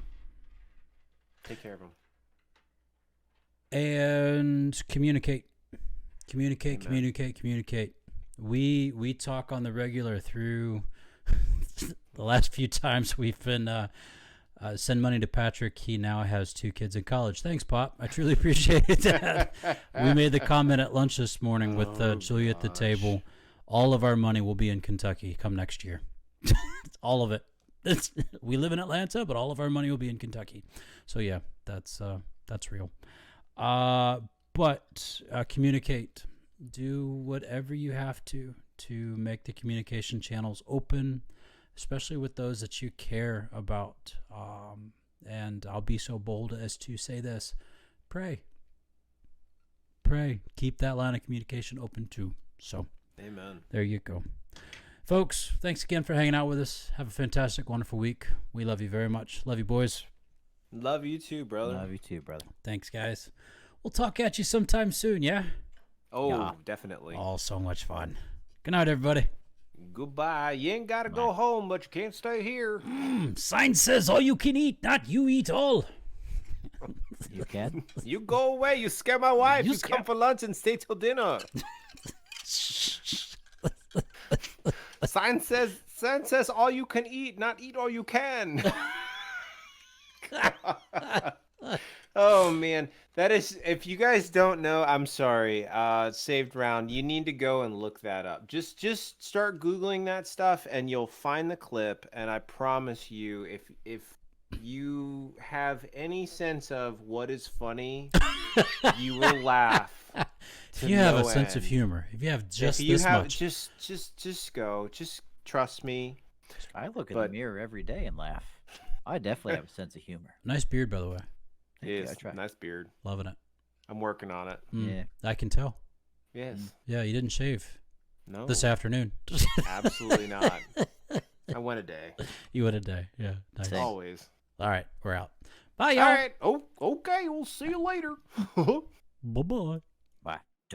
take care of them. And communicate. Amen. Communicate. We talk on the regular through the last few times we've been send money to Patrick. He now has 2 kids in college. Thanks, Pop. I truly appreciate it. We made the comment at lunch this morning with Julia at the table. All of our money will be in Kentucky come next year. All of it. We live in Atlanta, but all of our money will be in Kentucky. So yeah, that's real. But communicate. Do whatever you have to make the communication channels open, especially with those that you care about. And I'll be so bold as to say this. Pray. Keep that line of communication open too. So Amen. there you go. Folks, thanks again for hanging out with us. Have a fantastic, wonderful week. We love you very much. Love you, boys. Love you too, brother. Love you too, brother. Thanks, guys. We'll talk at you sometime soon, yeah? Oh, Yeah. definitely. Oh, so much fun. Good night, everybody. Goodbye. You ain't gotta go home, but you can't stay here. Sign says all you can eat, not you eat all. You can. You go away. You scare my wife. You You, scare- come for lunch and stay till dinner. Sign says all you can eat, not eat all you can. Oh man, that is, if you guys don't know, I'm sorry. Saved round. You need to go and look that up. Just start Googling that stuff and you'll find the clip, and I promise you, if you have any sense of what is funny, you will laugh. If to you have a no sense of end. humor, if you have just If you this have, much. just go. Just trust me. I look in But- the mirror every day and laugh. I definitely have a sense of humor. Nice beard, by the way. Thank you, I Yes, try. nice beard. Loving it. I'm working on it. Yeah. I can tell. Yes. Yeah, you didn't shave No. this afternoon. Absolutely not. I went a day. You went a day. Yeah. Nice. Same. Always. All right. We're out. Bye, y'all. All right. Oh, okay. We'll see you later. Bye-bye.